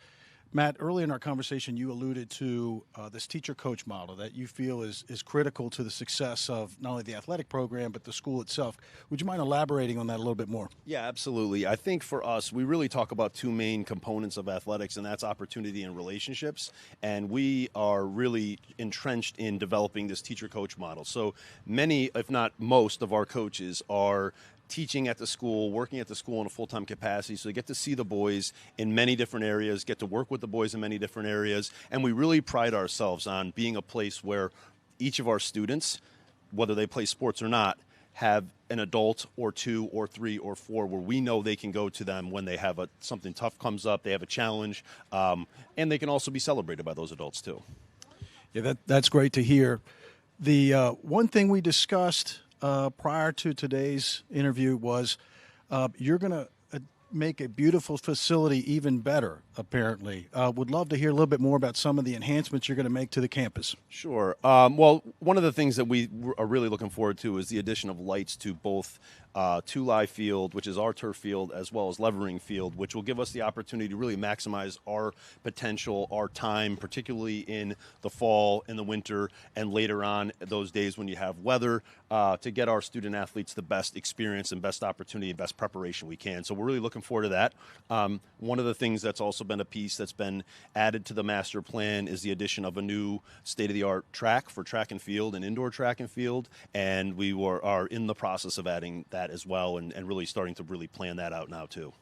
Matt, early in our conversation, you alluded to this teacher-coach model that you feel is critical to the success of not only the athletic program, but the school itself. Would you mind elaborating on that a little bit more? Yeah, absolutely. I think for us, we really talk about two main components of athletics, and that's opportunity and relationships. And we are really entrenched in developing this teacher-coach model. So many, if not most, of our coaches are teaching at the school, working at the school in a full-time capacity, so they get to see the boys in many different areas, get to work with the boys in many different areas, and we really pride ourselves on being a place where each of our students, whether they play sports or not, have an adult or two or three or four where we know they can go to them when they have something tough comes up, they have a challenge, and they can also be celebrated by those adults too. Yeah, that's great to hear. The one thing we discussed prior to today's interview was you're going to make a beautiful facility even better, apparently. Would love to hear a little bit more about some of the enhancements you're going to make to the campus. Sure. Well, one of the things that we are really looking forward to is the addition of lights to both Tulai Field, which is our turf field, as well as Levering Field, which will give us the opportunity to really maximize our potential, our time, particularly in the fall, in the winter, and later on those days when you have weather, to get our student athletes the best experience and best opportunity and best preparation we can. So we're really looking forward to that. One of the things that's also been a piece that's been added to the master plan is the addition of a new state-of-the-art track for track and field and indoor track and field, and we are in the process of adding that as well, and really starting to really plan that out now too.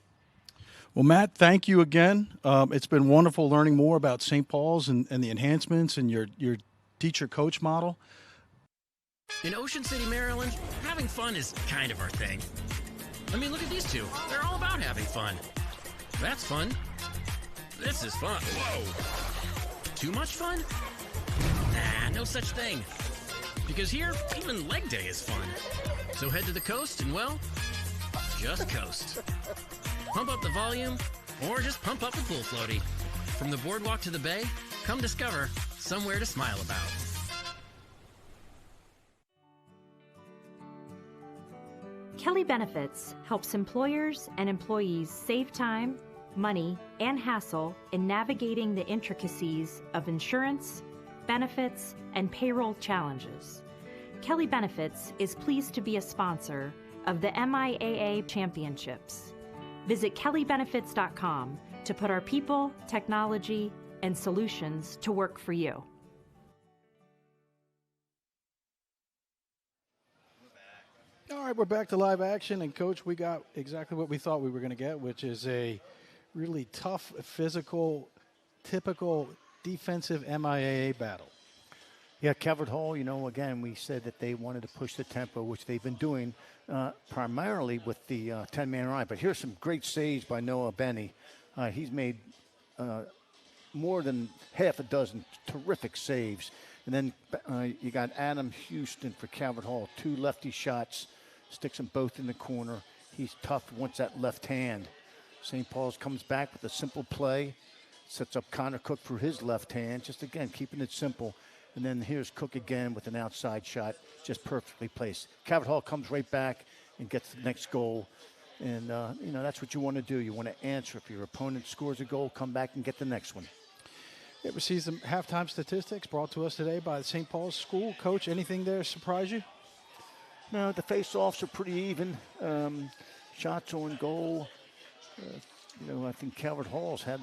Well, Matt, thank you again. It's been wonderful learning more about St. Paul's and the enhancements and your teacher-coach model. In Ocean City, Maryland, having fun is kind of our thing. I mean, look at these two. They're all about having fun. That's fun. This is fun. Whoa. Too much fun? Nah, no such thing. Because here, even leg day is fun. So head to the coast and, well, just coast. Pump up the volume, or just pump up the pool floaty. From the boardwalk to the bay, come discover somewhere to smile about. Kelly Benefits helps employers and employees save time, money, and hassle in navigating the intricacies of insurance, benefits, and payroll challenges. Kelly Benefits is pleased to be a sponsor of the MIAA Championships. Visit kellybenefits.com to put our people, technology, and solutions to work for you. All right, we're back to live action, and Coach, we got exactly what we thought we were going to get, which is a really tough, physical, typical defensive MIAA battle. Yeah, Calvert Hall, again, we said that they wanted to push the tempo, which they've been doing primarily with the 10-man line. But here's some great saves by Noah Benny. He's made more than half a dozen terrific saves. And then you got Adam Houston for Calvert Hall, two lefty shots, sticks them both in the corner. He's tough, wants that left hand. St. Paul's comes back with a simple play, sets up Connor Cook for his left hand, just again, keeping it simple. And then here's Cook again with an outside shot, just perfectly placed. Calvert Hall comes right back and gets the next goal. And, that's what you want to do. You want to answer. If your opponent scores a goal, come back and get the next one. You ever see some halftime statistics brought to us today by the St. Paul's School? Coach, anything there surprise you? No, the face-offs are pretty even. Shots on goal. I think Calvert Hall's had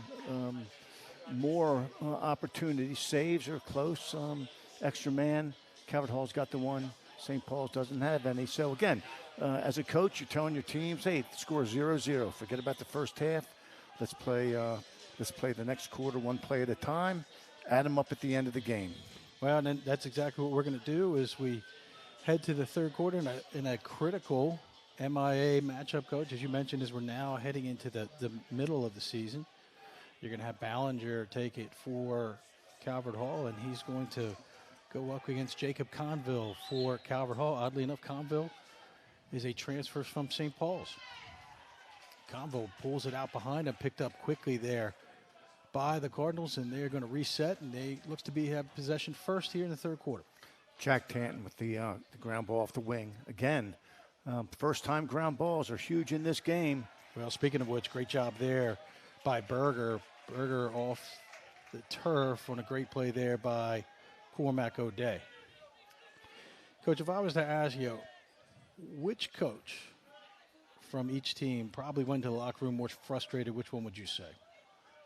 more opportunities. Saves are close. Extra man. Calvert Hall's got the one. St. Paul's doesn't have any. So, again, as a coach, you're telling your teams, hey, the score is 0-0. Forget about the first half. Let's play the next quarter one play at a time. Add them up at the end of the game. Well, and then that's exactly what we're going to do is we head to the third quarter in a critical MIA matchup, Coach. As you mentioned, as we're now heading into the middle of the season, you're going to have Ballinger take it for Calvert Hall, and he's going to go up against Jacob Conville for Calvert Hall. Oddly enough, Conville is a transfer from St. Paul's. Conville pulls it out behind him, picked up quickly there by the Cardinals, and they're going to reset, and they looks to have possession first here in the third quarter. Jack Tanton with the ground ball off the wing. Again, First-time ground balls are huge in this game. Well, speaking of which, great job there by Berger. Berger off the turf on a great play there by Cormac O'Day. Coach, if I was to ask you, which coach from each team probably went to the locker room more frustrated, which one would you say?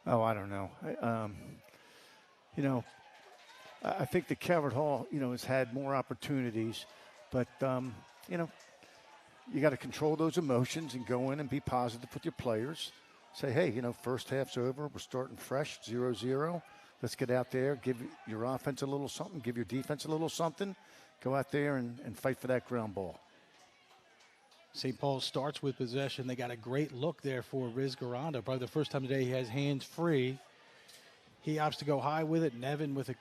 Oh, I don't know. I think the Calvert Hall, has had more opportunities, but, you got to control those emotions and go in and be positive with your players. Say, hey, first half's over. We're starting fresh, 0-0. Let's get out there, give your offense a little something, give your defense a little something. Go out there and fight for that ground ball. St. Paul starts with possession. They got a great look there for Riz Garando. Probably the first time today he has hands free. He opts to go high with it. Nevin with a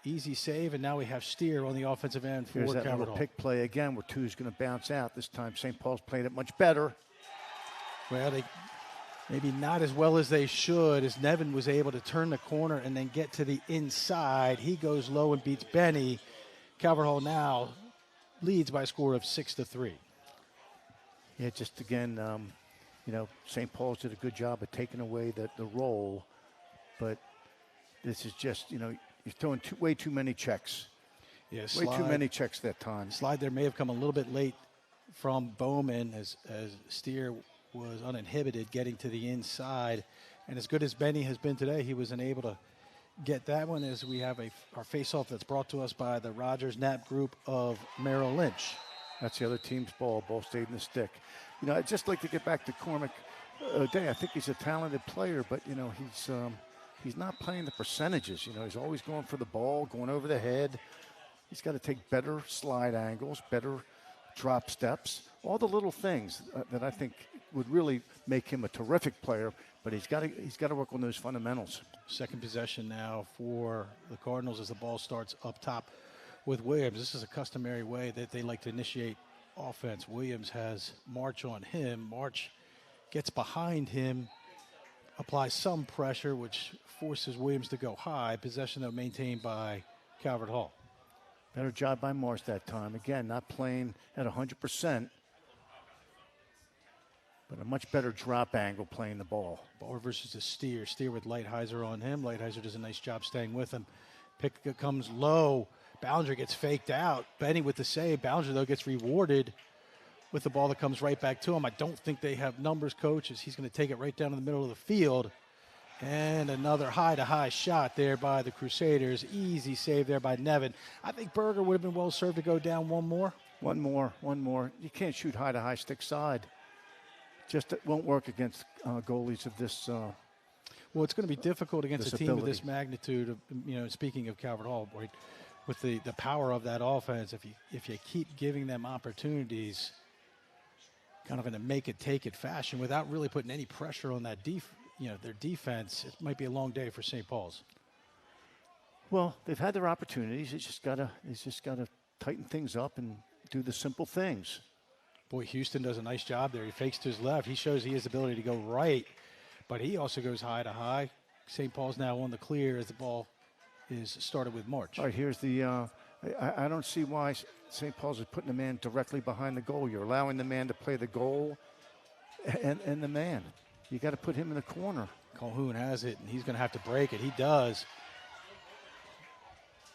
easy save, and now we have Steer on the offensive end for Here's that Calvert little Hall. pick play again where two's going to bounce out. This time St. Paul's playing it much better. Well, they maybe not as well as they should, as Nevin was able to turn the corner and then get to the inside. He goes low and beats Benny. Calvert Hall now leads by a score of 6-3. Yeah, just again, St. Paul's did a good job of taking away the roll, but this is just, you're throwing way too many checks. Yeah, way too many checks that time. Slide there may have come a little bit late from Bowman as Steer was uninhibited getting to the inside. And as good as Benny has been today, he was unable to get that one as we have our face-off that's brought to us by the Rogers Knapp Group of Merrill Lynch. That's the other team's ball. Ball stayed in the stick. I'd just like to get back to Cormac O'Day. I think he's a talented player, but, he's not playing the percentages. He's always going for the ball, going over the head. He's got to take better slide angles, better drop steps, all the little things that I think would really make him a terrific player, but he's got to work on those fundamentals. Second possession now for the Cardinals as the ball starts up top with Williams. This is a customary way that they like to initiate offense. Williams has March on him. March gets behind him, applies some pressure, which forces Williams to go high. Possession, though, maintained by Calvert Hall. Better job by Marsh that time. Again, not playing at 100%, but a much better drop angle playing the ball. Ball versus a Steer. Steer with Lighthizer on him. Lighthizer does a nice job staying with him. Pick comes low. Ballinger gets faked out. Benny with the save. Ballinger, though, gets rewarded with the ball that comes right back to him. I don't think they have numbers, coach, as he's going to take it right down in the middle of the field. And another high-to-high shot there by the Crusaders. Easy save there by Nevin. I think Berger would have been well served to go down one more. One more. You can't shoot high-to-high stick side. Just it won't work against goalies of this. Well, it's going to be difficult against a team of this ability. magnitude. Speaking of Calvert Hall, boy, with the power of that offense, if you keep giving them opportunities, kind of in a make-it-take-it fashion, without really putting any pressure on that their defense, it might be a long day for St. Paul's. Well, they've had their opportunities. He's just got to tighten things up and do the simple things. Boy, Houston does a nice job there. He fakes to his left. He shows he has the ability to go right, but he also goes high to high. St. Paul's now on the clear as the ball is started with March. All right, here's the I don't see why St. Paul's is putting the man directly behind the goal. You're allowing the man to play the goal and the man. You got to put him in the corner. Calhoun has it, and he's going to have to break it. He does.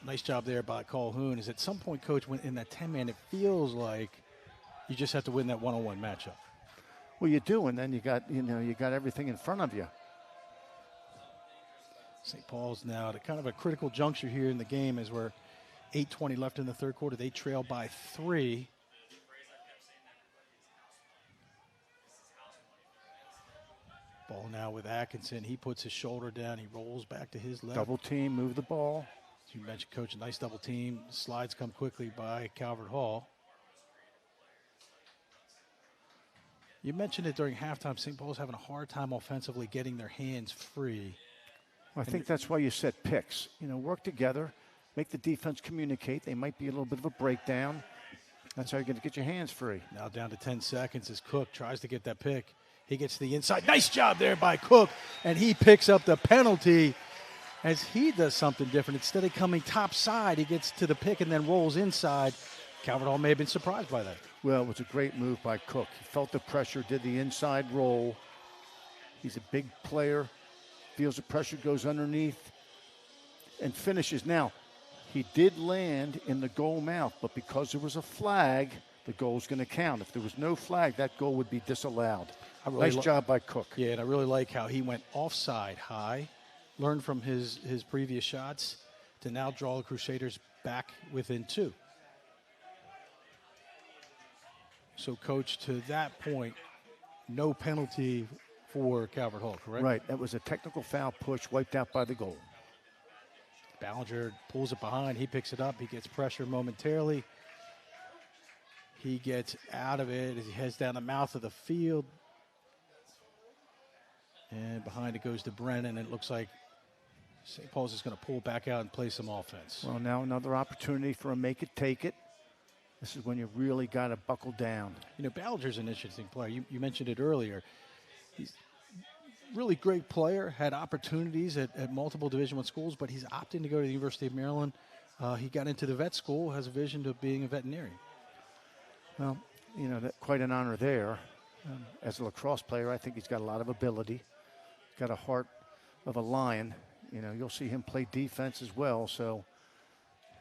Nice job there by Calhoun. Is at some point, Coach, when in that 10-man, it feels like you just have to win that one-on-one matchup. Well, you do, and then you got everything in front of you. St. Paul's now at kind of a critical juncture here in the game as we're 8:20 left in the third quarter. They trail by 3. Ball now with Atkinson. He puts his shoulder down. He rolls back to his left. Double team, move the ball. As you mentioned, Coach, a nice double team. Slides come quickly by Calvert Hall. You mentioned it during halftime. St. Paul's having a hard time offensively getting their hands free. Well, I think that's why you set picks. Work together, make the defense communicate. They might be a little bit of a breakdown. That's how you're going to get your hands free. Now down to 10 seconds as Cook tries to get that pick. He gets to the inside. Nice job there by Cook, and he picks up the penalty as he does something different. Instead of coming top side, he gets to the pick and then rolls inside. Calvert Hall may have been surprised by that. Well, it was a great move by Cook. He felt the pressure, did the inside roll. He's a big player, feels the pressure, goes underneath, and finishes. Now, he did land in the goal mouth, but because there was a flag, the goal's going to count. If there was no flag, that goal would be disallowed. Nice job by Cook. Yeah, and I really like how he went offside high, learned from his previous shots to now draw the Crusaders back within 2. So, Coach, to that point, no penalty for Calvert Hall, correct? Right. That was a technical foul push wiped out by the goal. Ballinger pulls it behind. He picks it up. He gets pressure momentarily. He gets out of it as he heads down the mouth of the field. And behind it goes to Brennan. It looks like St. Paul's is going to pull back out and play some offense. Well, now another opportunity for a make it, take it. This is when you really got to buckle down. You know, Ballinger's an interesting player. You mentioned it earlier. He's a really great player, had opportunities at multiple Division I schools, but he's opting to go to the University of Maryland. He got into the vet school, has a vision of being a veterinarian. Well, you know, quite an honor there. As a lacrosse player, I think he's got a lot of ability. He's got a heart of a lion. You know, you'll see him play defense as well, so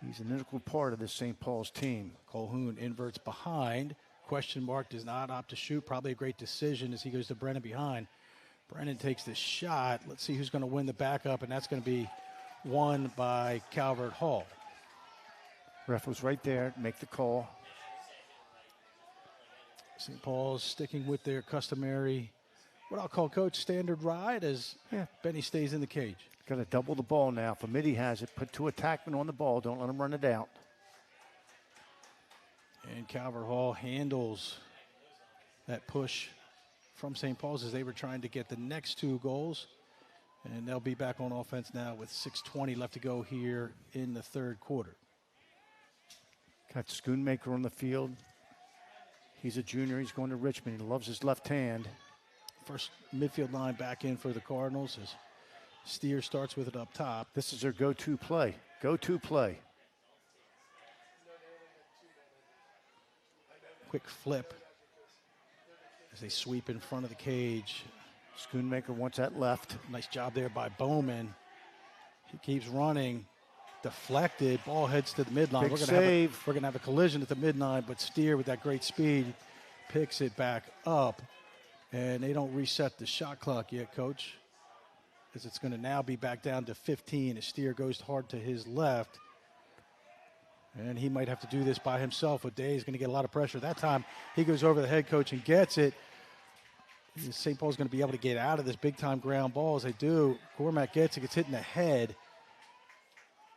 he's an integral part of this St. Paul's team. Colhoun inverts behind. Question mark, does not opt to shoot. Probably a great decision as he goes to Brennan behind. Brennan takes the shot. Let's see who's going to win the backup, and that's going to be won by Calvert Hall. Ref was right there to make the call. St. Paul's sticking with their customary, what I'll call, Coach, standard ride as Benny stays in the cage. Got to double the ball now. If Mitty has it, put 2 attackmen on the ball. Don't let them run it out. And Calvert Hall handles that push from St. Paul's as they were trying to get the next 2 goals. And they'll be back on offense now with 6:20 left to go here in the 3rd quarter. Got Schoonmaker on the field. He's a junior. He's going to Richmond. He loves his left hand. First midfield line back in for the Cardinals as Steer starts with it up top. This is their go-to play. Go-to play. Quick flip as they sweep in front of the cage. Schoonmaker wants that left. Nice job there by Bowman. He keeps running. Deflected. Ball heads to the midline. We're gonna have a collision at the midline, but Steer with that great speed picks it back up. And they don't reset the shot clock yet, Coach, as it's going to now be back down to 15 as Steer goes hard to his left. And he might have to do this by himself. O'Day is going to get a lot of pressure. That time, he goes over the head coach and gets it. St. Paul's going to be able to get out of this big-time ground ball as they do. Cormac gets it, gets hit in the head.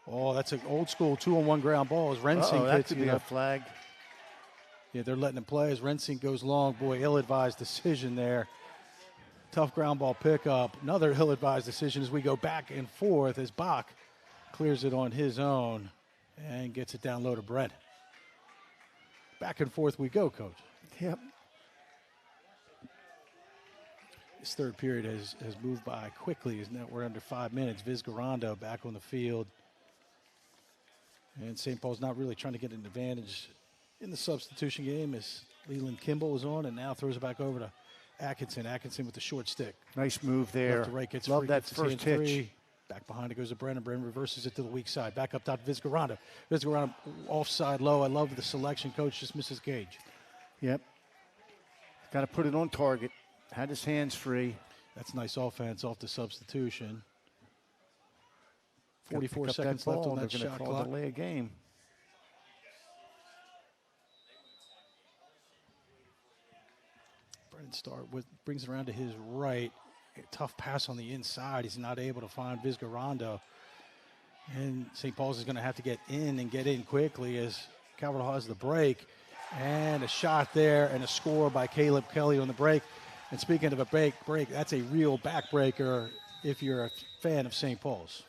Oh, that's an old-school 2-on-1 ground ball as Rensing that hits could be a flag. Yeah, they're letting him play as Rensing goes long. Boy, ill-advised decision there. Tough ground ball pickup. Another ill-advised decision as we go back and forth as Bach clears it on his own and gets it down low to Brent. Back and forth we go, Coach. Yep. This 3rd period has moved by quickly. Isn't it? We're under 5 minutes. Vizcarrondo back on the field. And St. Paul's not really trying to get an advantage in the substitution game as Leland Kimball is on and now throws it back over to Atkinson. Atkinson with the short stick. Nice move there. Left to right gets Love free, that gets his first hand hitch. free. Back behind it goes to Brennan. Brennan reverses it to the weak side. Back up top to Vizcarrondo. Vizcarrondo offside low. I love the selection. Coach just misses gauge. Yep. Got to put it on target. Had his hands free. That's nice offense off the substitution. Gotta 44 pick up seconds ball. left on that They're shot gonna call clock. delay a game. Brennan brings it around to his right. A tough pass on the inside. He's not able to find Vizcarrondo. And St. Paul's is going to have to get in quickly as Calvert Hall has the break. And a shot there and a score by Caleb Kelly on the break. And speaking of a break, that's a real backbreaker if you're a fan of St. Paul's.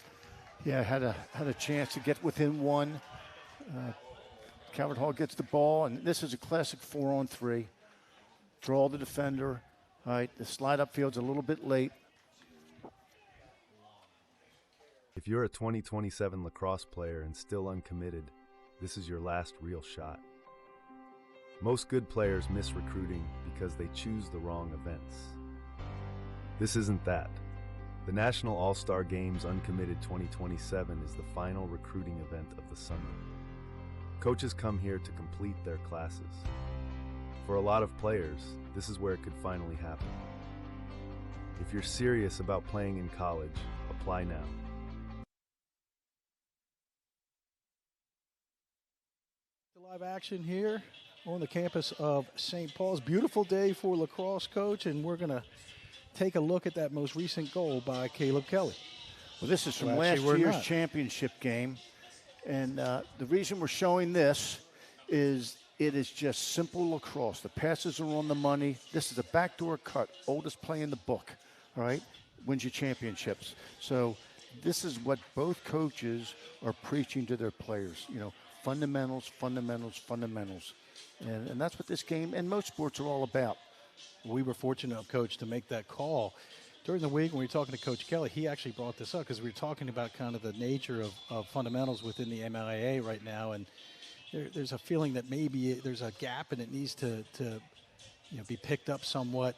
Yeah, had a chance to get within 1. Calvert Hall gets the ball, and this is a classic 4-on-3. Draw the defender. All right, the slide up field's a little bit late. If you're a 2027 lacrosse player and still uncommitted, this is your last real shot. Most good players miss recruiting because they choose the wrong events. This isn't that. The National All-Star Games Uncommitted 2027 is the final recruiting event of the summer. Coaches come here to complete their classes. For a lot of players, this is where it could finally happen. If you're serious about playing in college, apply now. Live action here on the campus of St. Paul's. Beautiful day for lacrosse, Coach, and we're going to take a look at that most recent goal by Caleb Kelly. Well, this is from last year's championship game, and the reason we're showing this is it is just simple lacrosse. The passes are on the money. This is a backdoor cut, oldest play in the book, all right? Wins you championships. So this is what both coaches are preaching to their players, you know, fundamentals, fundamentals, fundamentals. And that's what this game and most sports are all about. We were fortunate, Coach, to make that call. During the week when we were talking to Coach Kelly, he actually brought this up because we were talking about kind of the nature of fundamentals within the MIAA right now. And there's a feeling that maybe there's a gap and it needs to be picked up somewhat.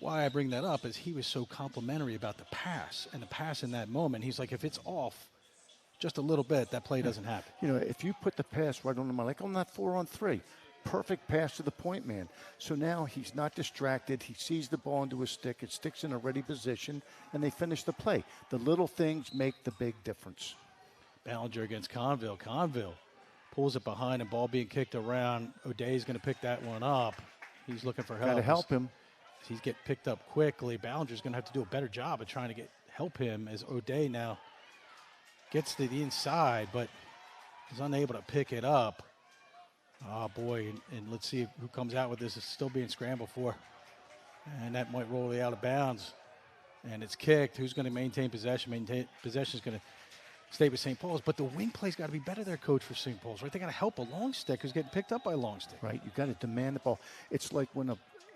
Why I bring that up is he was so complimentary about the pass and the pass in that moment. He's like, if it's off just a little bit, that play doesn't happen. You know, if you put the pass right on the money, like on that 4-on-3, perfect pass to the point man. So now he's not distracted. He sees the ball into his stick. It sticks in a ready position, and they finish the play. The little things make the big difference. Ballinger against Conville. Conville pulls it behind and ball being kicked around. O'Day's going to pick that one up. He's looking for help. Got to help him. He's getting picked up quickly. Ballinger's going to have to do a better job of trying to help him as O'Day now gets to the inside, but is unable to pick it up. Oh, boy, and let's see who comes out with this. It's still being scrambled for, and that might roll it out of bounds. And it's kicked. Who's going to maintain possession? Possession is going to stay with St. Paul's, but the wing play's got to be better there, Coach, for St. Paul's, right? They got to help a long stick who's getting picked up by a long stick. Right, you got to demand the ball. It's like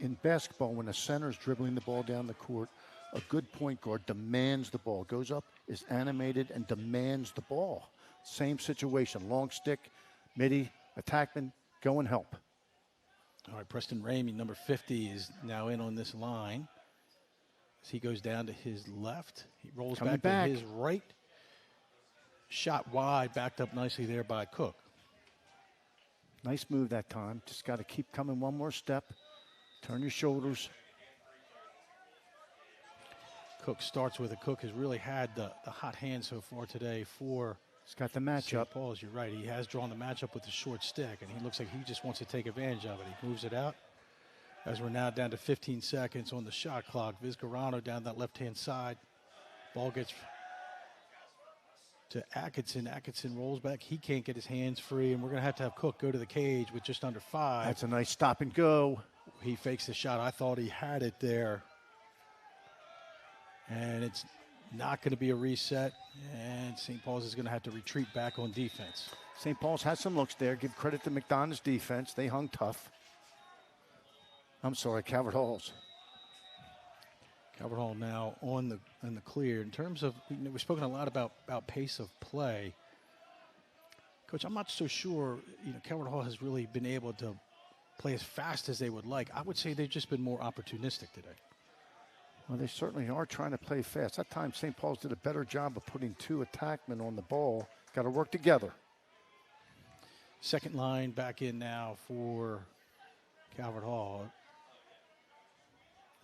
in basketball, when a center is dribbling the ball down the court, a good point guard demands the ball, goes up, is animated, and demands the ball. Same situation, long stick, midi, attackman, go and help. All right, Preston Ramey, number 50, is now in on this line. As he goes down to his left, he rolls back to his right. Shot wide, backed up nicely there by Cook. Nice move that time. Just got to keep coming one more step. Turn your shoulders. Cook starts with it. Cook has really had the hot hand so far today for He's got the matchup. St. Paul's. You're right. He has drawn the matchup with the short stick, and he looks like he just wants to take advantage of it. He moves it out as we're now down to 15 seconds on the shot clock. Vizcarano down that left-hand side. Ball gets to Atkinson. Atkinson rolls back. He can't get his hands free, and we're going to have Cook go to the cage with just under 5. That's a nice stop and go. He fakes the shot. I thought he had it there. And it's not going to be a reset, and St. Paul's is going to have to retreat back on defense. St. Paul's has some looks there. Give credit to McDonough's defense. They hung tough. I'm sorry, Calvert Hall's. Calvert Hall now in the clear. In terms of, we've spoken a lot about pace of play. Coach, I'm not so sure, Calvert Hall has really been able to play as fast as they would like. I would say they've just been more opportunistic today. Well, they certainly are trying to play fast. That time, St. Paul's did a better job of putting 2 attackmen on the ball. Got to work together. Second line back in now for Calvert Hall.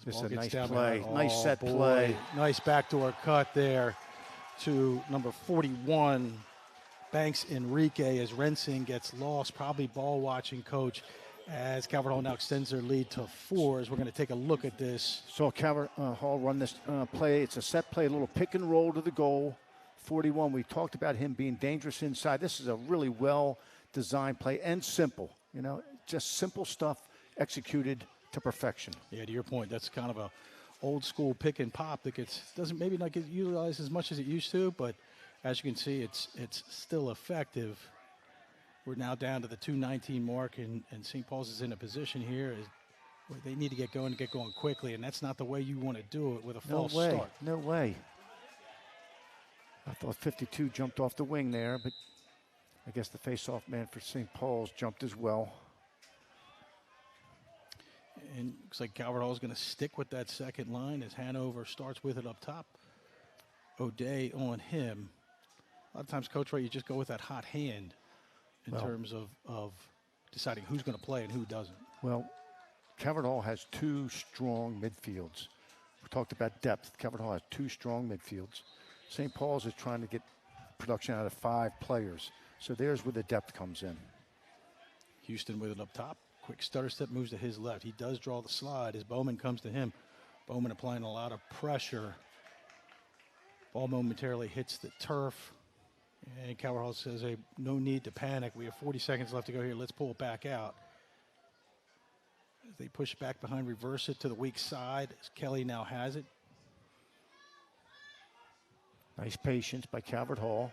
This is a nice play. Nice set play. Nice backdoor cut there to number 41, Banks Enrique, as Rensing gets lost. Probably ball watching, Coach, as Calvert Hall now extends their lead to 4. As we're going to take a look at this. Saw Calvert Hall run this play. It's a set play, a little pick and roll to the goal. 41, we talked about him being dangerous inside. This is a really well-designed play and simple. Just simple stuff executed to perfection. Yeah, to your point, that's kind of a old-school pick and pop that doesn't maybe not get utilized as much as it used to, but as you can see, it's still effective. We're now down to the 2:19 mark, and St. Paul's is in a position here where they need to get going quickly, and that's not the way you want to do it with a false start. No way. I thought 52 jumped off the wing there, but I guess the face-off man for St. Paul's jumped as well. And looks like Calvert Hall is going to stick with that second line as Hanover starts with it up top. O'Day on him. A lot of times, Coach Ray, you just go with that hot hand in terms of deciding who's going to play and who doesn't. Well, Calvert Hall has two strong midfields. We talked about depth. Calvert Hall has two strong midfields. St. Paul's is trying to get production out of 5 players. So there's where the depth comes in. Houston with it up top. Quick stutter step moves to his left. He does draw the slide as Bowman comes to him. Bowman applying a lot of pressure. Ball momentarily hits the turf. And Calvert Hall says, hey, no need to panic. We have 40 seconds left to go here. Let's pull it back out. As they push back behind, reverse it to the weak side as Kelly now has it. Nice patience by Calvert Hall.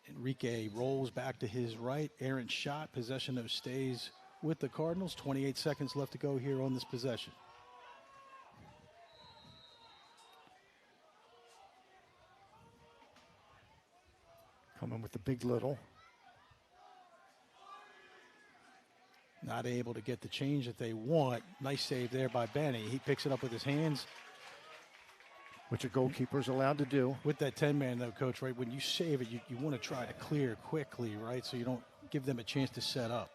Enrique rolls back to his right. Errant shot. Possession though stays with the Cardinals. 28 seconds left to go here on this possession. Coming with the big little. Not able to get the change that they want. Nice save there by Benny. He picks it up with his hands. Which a goalkeeper's allowed to do. With that 10-man, though, Coach, right, when you save it, you want to try to clear quickly, right, so you don't give them a chance to set up.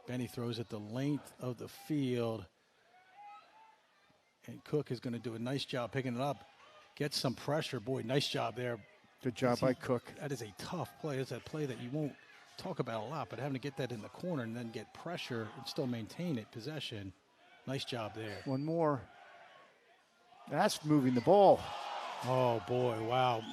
Benny throws it the length of the field. And Cook is going to do a nice job picking it up. Gets some pressure. Boy, nice job there. Good job by Cook. That is a tough play. It's that play that you won't talk about a lot, but having to get that in the corner and then get pressure and still maintain it, possession. Nice job there. One more. That's moving the ball. Oh, boy, wow.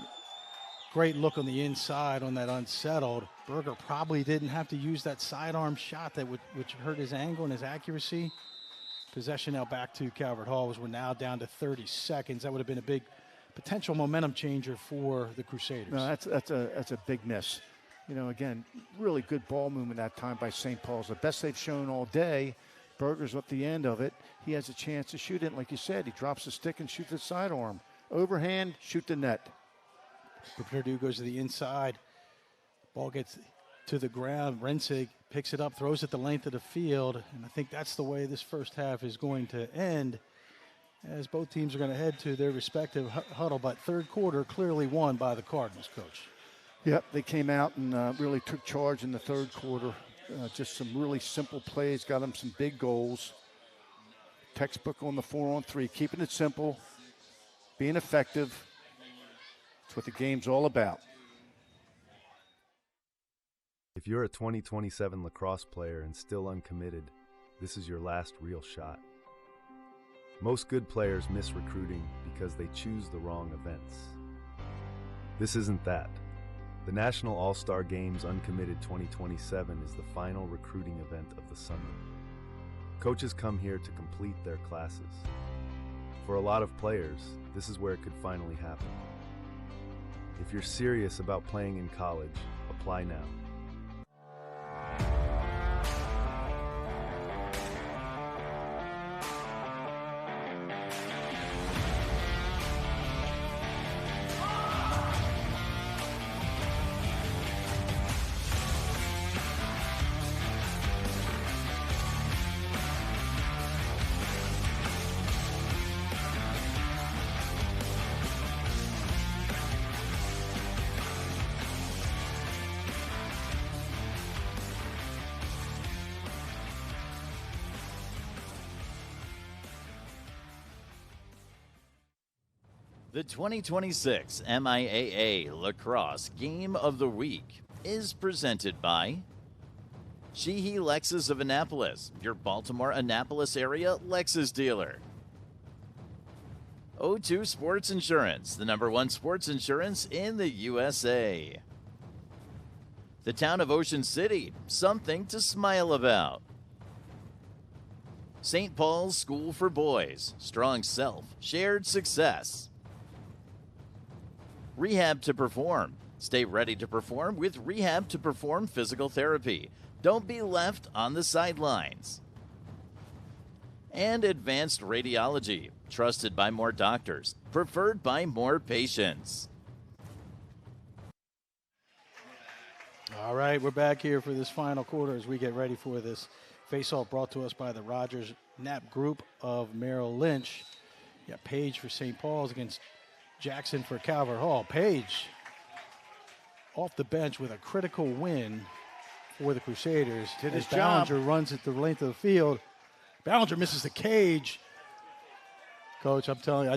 Great look on the inside on that unsettled. Berger probably didn't have to use that sidearm shot that which hurt his angle and his accuracy. Possession now back to Calvert Hall as we're now down to 30 seconds. That would have been a big potential momentum changer for the Crusaders. No, that's a big miss. You know, again, really good ball movement that time by St. Paul's. The best they've shown all day. Berger's at the end of it. He has a chance to shoot it. Like you said, he drops the stick and shoots the sidearm. Overhand, shoot the net. Purdue goes to the inside. Ball gets to the ground. Rensig picks it up, throws it the length of the field. And I think that's the way this first half is going to end, as both teams are going to head to their respective huddle. But third quarter clearly won by the Cardinals, Coach. Yep, they came out and really took charge in the third quarter. Just some really simple plays, got them some big goals. Textbook on the 4-on-3, keeping it simple, being effective. That's what the game's all about. If you're a 2027 lacrosse player and still uncommitted, this is your last real shot. Most good players miss recruiting because they choose the wrong events. This isn't that. The National All-Star Games Uncommitted 2027 is the final recruiting event of the summer. Coaches come here to complete their classes. For a lot of players, this is where it could finally happen. If you're serious about playing in college, apply now. The 2026 MIAA Lacrosse Game of the Week is presented by Sheehy Lexus of Annapolis, your Baltimore Annapolis area Lexus dealer. O2 Sports Insurance, the #1 sports insurance in the USA. The town of Ocean City, something to smile about. St. Paul's School for Boys, strong self, shared success. Rehab to Perform. Stay ready to perform with Rehab to Perform physical therapy. Don't be left on the sidelines. And Advanced Radiology. Trusted by more doctors. Preferred by more patients. All right, we're back here for this final quarter as we get ready for this face-off brought to us by the Rogers Knapp Group of Merrill Lynch. You got Page for St. Paul's against Jackson for Calvert Hall. Page off the bench with a critical win for the Crusaders. Did his Ballinger job. runs it the length of the field. Ballinger misses the cage. Coach, I'm telling you,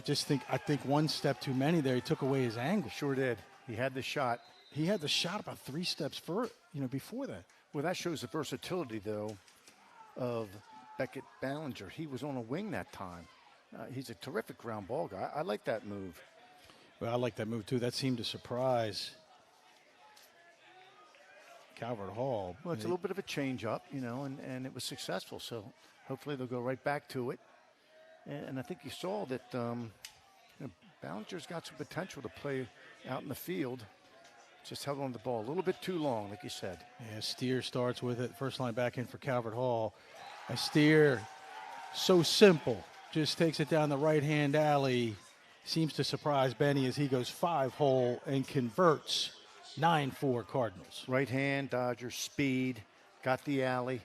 I think one step too many there. He took away his angle. Sure did. He had the shot. He had the shot about 3 steps before that. Well, that shows the versatility, though, of Beckett Ballinger. He was on a wing that time. He's a terrific ground ball guy. I like that move. Well, I like that move, too. That seemed to surprise Calvert Hall. Well, it's a little bit of a change-up, and it was successful. So hopefully they'll go right back to it. And I think you saw that Ballinger's got some potential to play out in the field. Just held on the ball a little bit too long, like you said. Yeah, Steer starts with it. First line back in for Calvert Hall. Steer, so simple, just takes it down the right-hand alley. Seems to surprise Benny as he goes 5-hole and converts 9-4 Cardinals. Right hand, Dodgers, speed, got the alley.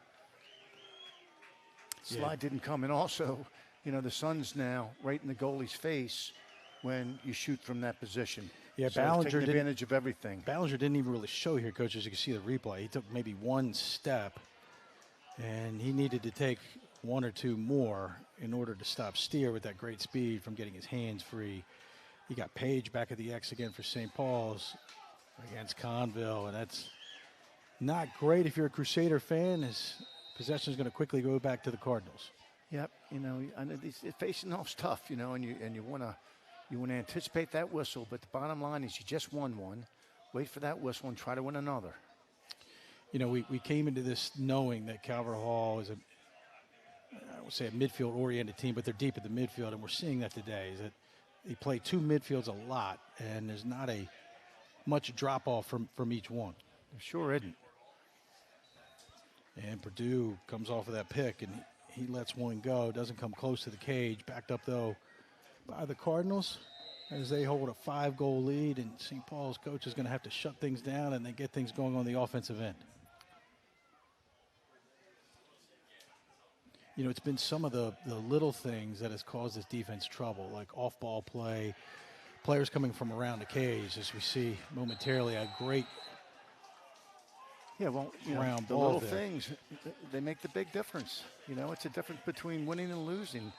Slide didn't come. And also, the sun's now right in the goalie's face when you shoot from that position. Yeah, so Ballinger taking advantage of everything. Ballinger didn't even really show here, Coach, as you can see the replay. He took maybe 1 step, and he needed to take 1 or 2 more in order to stop Steer with that great speed from getting his hands free. You got Page back at the X again for St. Paul's against Conville, and that's not great if you're a Crusader fan. His possession is going to quickly go back to the Cardinals. Yep, I know facing off's tough, and you want to anticipate that whistle, but the bottom line is you just won one. Wait for that whistle and try to win another. We came into this knowing that Calvert Hall is I would say a midfield-oriented team, but they're deep at the midfield, and we're seeing that today. Is that they play 2 midfields a lot, and there's not a much drop-off from each one. There sure isn't. And Purdue comes off of that pick, and he lets one go. Doesn't come close to the cage. Backed up, though, by the Cardinals as they hold a 5-goal lead, and St. Paul's coach is going to have to shut things down and then get things going on the offensive end. It's been some of the little things that has caused this defense trouble, like off-ball play, players coming from around the cage, as we see momentarily a great round the ball little there. things, they make the big difference. It's a difference between winning and losing.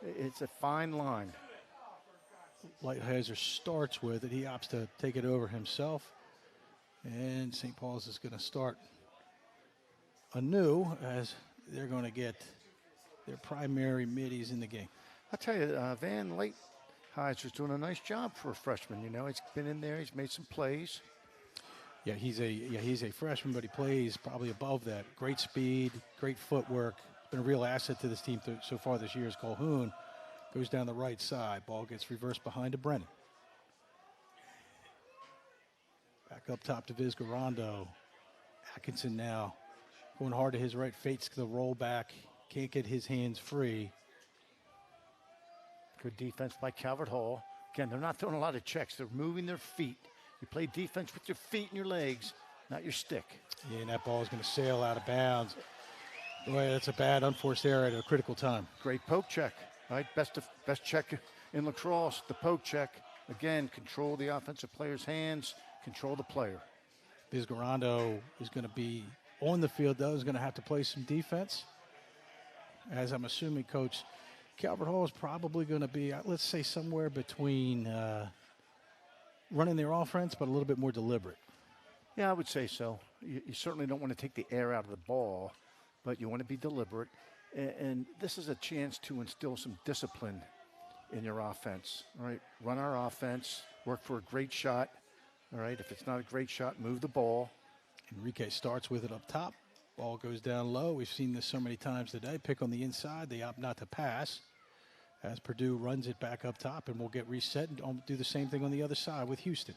It's a fine line. Lighthizer starts with it. He opts to take it over himself. And St. Paul's is going to start anew as they're going to get their primary middies in the game. I'll tell you, Van Lighthizer doing a nice job for a freshman. He's been in there. He's made some plays. Yeah, he's a freshman, but he plays probably above that. Great speed, great footwork. Been a real asset to this team so far this year. Is Colhoun goes down the right side. Ball gets reversed behind to Brennan. Back up top to Vizcarrondo. Atkinson now going hard to his right, fakes the roll back. Can't get his hands free. Good defense by Calvert Hall. Again, they're not throwing a lot of checks. They're moving their feet. You play defense with your feet and your legs, not your stick. Yeah, and that ball is going to sail out of bounds. Boy, that's a bad unforced error at a critical time. Great poke check, right? Best check in lacrosse, the poke check. Again, control the offensive player's hands, control the player. Vizcarrondo is going to be on the field, though. Is going to have to play some defense. As I'm assuming, Coach, Calvert Hall is probably going to be, let's say, somewhere between running their offense, but a little bit more deliberate. Yeah, I would say so. You certainly don't want to take the air out of the ball, but you want to be deliberate. And this is a chance to instill some discipline in your offense. All right, run our offense, work for a great shot. All right, if it's not a great shot, move the ball. Enrique starts with it up top. Ball goes down low. We've seen this so many times today. Pick on the inside. They opt not to pass as Purdue runs it back up top, and we'll get reset and do the same thing on the other side with Houston.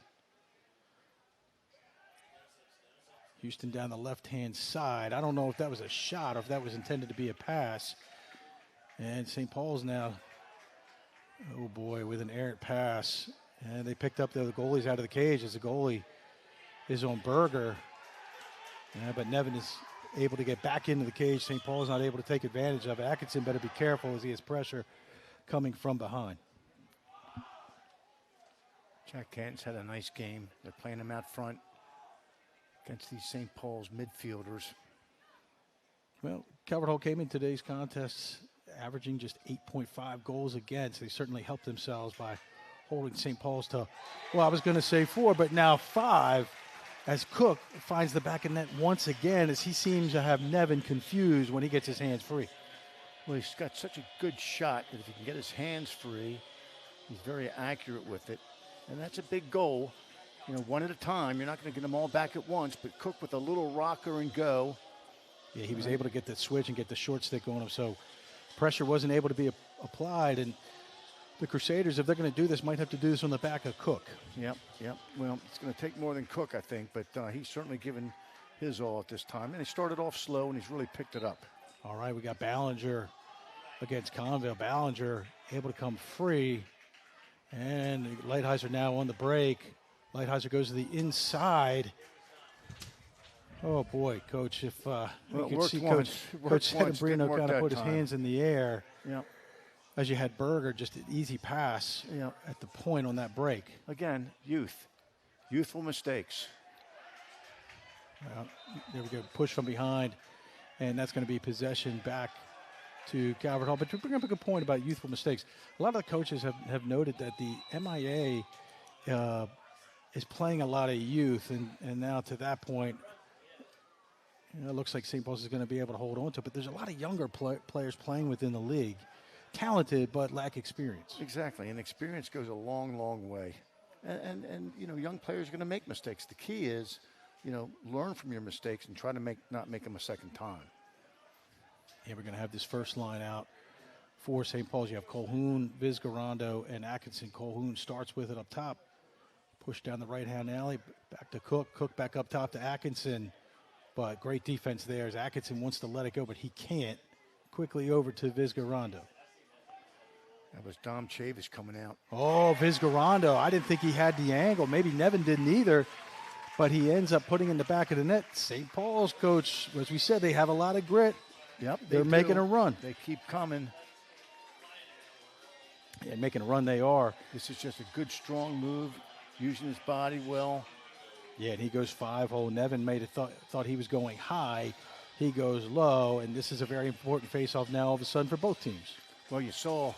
Houston down the left-hand side. I don't know if that was a shot or if that was intended to be a pass. And St. Paul's now, oh boy, with an errant pass. And they picked up the goalie's out of the cage as the goalie is on Berger. Yeah, but Nevin is able to get back into the cage. St. Paul's not able to take advantage of it. Atkinson better be careful as he has pressure coming from behind. Jack Canton's had a nice game. They're playing him out front against these St. Paul's midfielders. Well, Calvert Hall came in today's contest averaging just 8.5 goals against. They certainly helped themselves by holding St. Paul's to, well, I was going to say 4, but now 5, as Cook finds the back of net once again, as he seems to have Nevin confused when he gets his hands free. Well, he's got such a good shot that if he can get his hands free, he's very accurate with it. And that's a big goal. You know, one at a time. You're not going to get them all back at once, but Cook with a little rocker and go. Yeah, he was able to get that switch and get the short stick on him, so pressure wasn't able to be applied. And the Crusaders, if they're going to do this, might have to do this on the back of Cook. Yep. Well, it's going to take more than Cook, I think, but he's certainly given his all at this time. And he started off slow, and he's really picked it up. All right, we got Ballinger against Conville. Ballinger able to come free. And Lighthizer now on the break. Lighthizer goes to the inside. Oh, boy, Coach, if you could see Coach Settembrino kind of put his hands in the air. Yep. As you had Berger, just an easy pass at the point on that break. Again, youthful mistakes. Well, there we go, push from behind, and that's going to be possession back to Calvert Hall. But to bring up a good point about youthful mistakes, a lot of the coaches have noted that the MIAA is playing a lot of youth, and now to that point, it looks like St. Paul's is going to be able to hold on to it. But there's a lot of younger players playing within the league, talented but lack experience. Exactly, and experience goes a long, long way. And you know, young players are going to make mistakes. The key is, you know, learn from your mistakes and try to not make them a second time. Yeah, we're going to have this first line out for St. Paul's. You have Colhoun, Vizgarando, and Atkinson. Colhoun starts with it up top. Push down the right-hand alley, back to Cook. Cook back up top to Atkinson. But great defense there as Atkinson wants to let it go, but he can't. Quickly over to Vizgarando. That was Dom Chavis coming out. Oh, Vizgarando. I didn't think he had the angle. Maybe Nevin didn't either. But he ends up putting in the back of the net. St. Paul's, Coach, as we said, they have a lot of grit. Yep, they're making a run. They keep coming. Yeah, making a run they are. This is just a good, strong move, using his body well. Yeah, and he goes 5-hole. Nevin made it thought he was going high. He goes low, and this is a very important face-off now all of a sudden for both teams. Well, you saw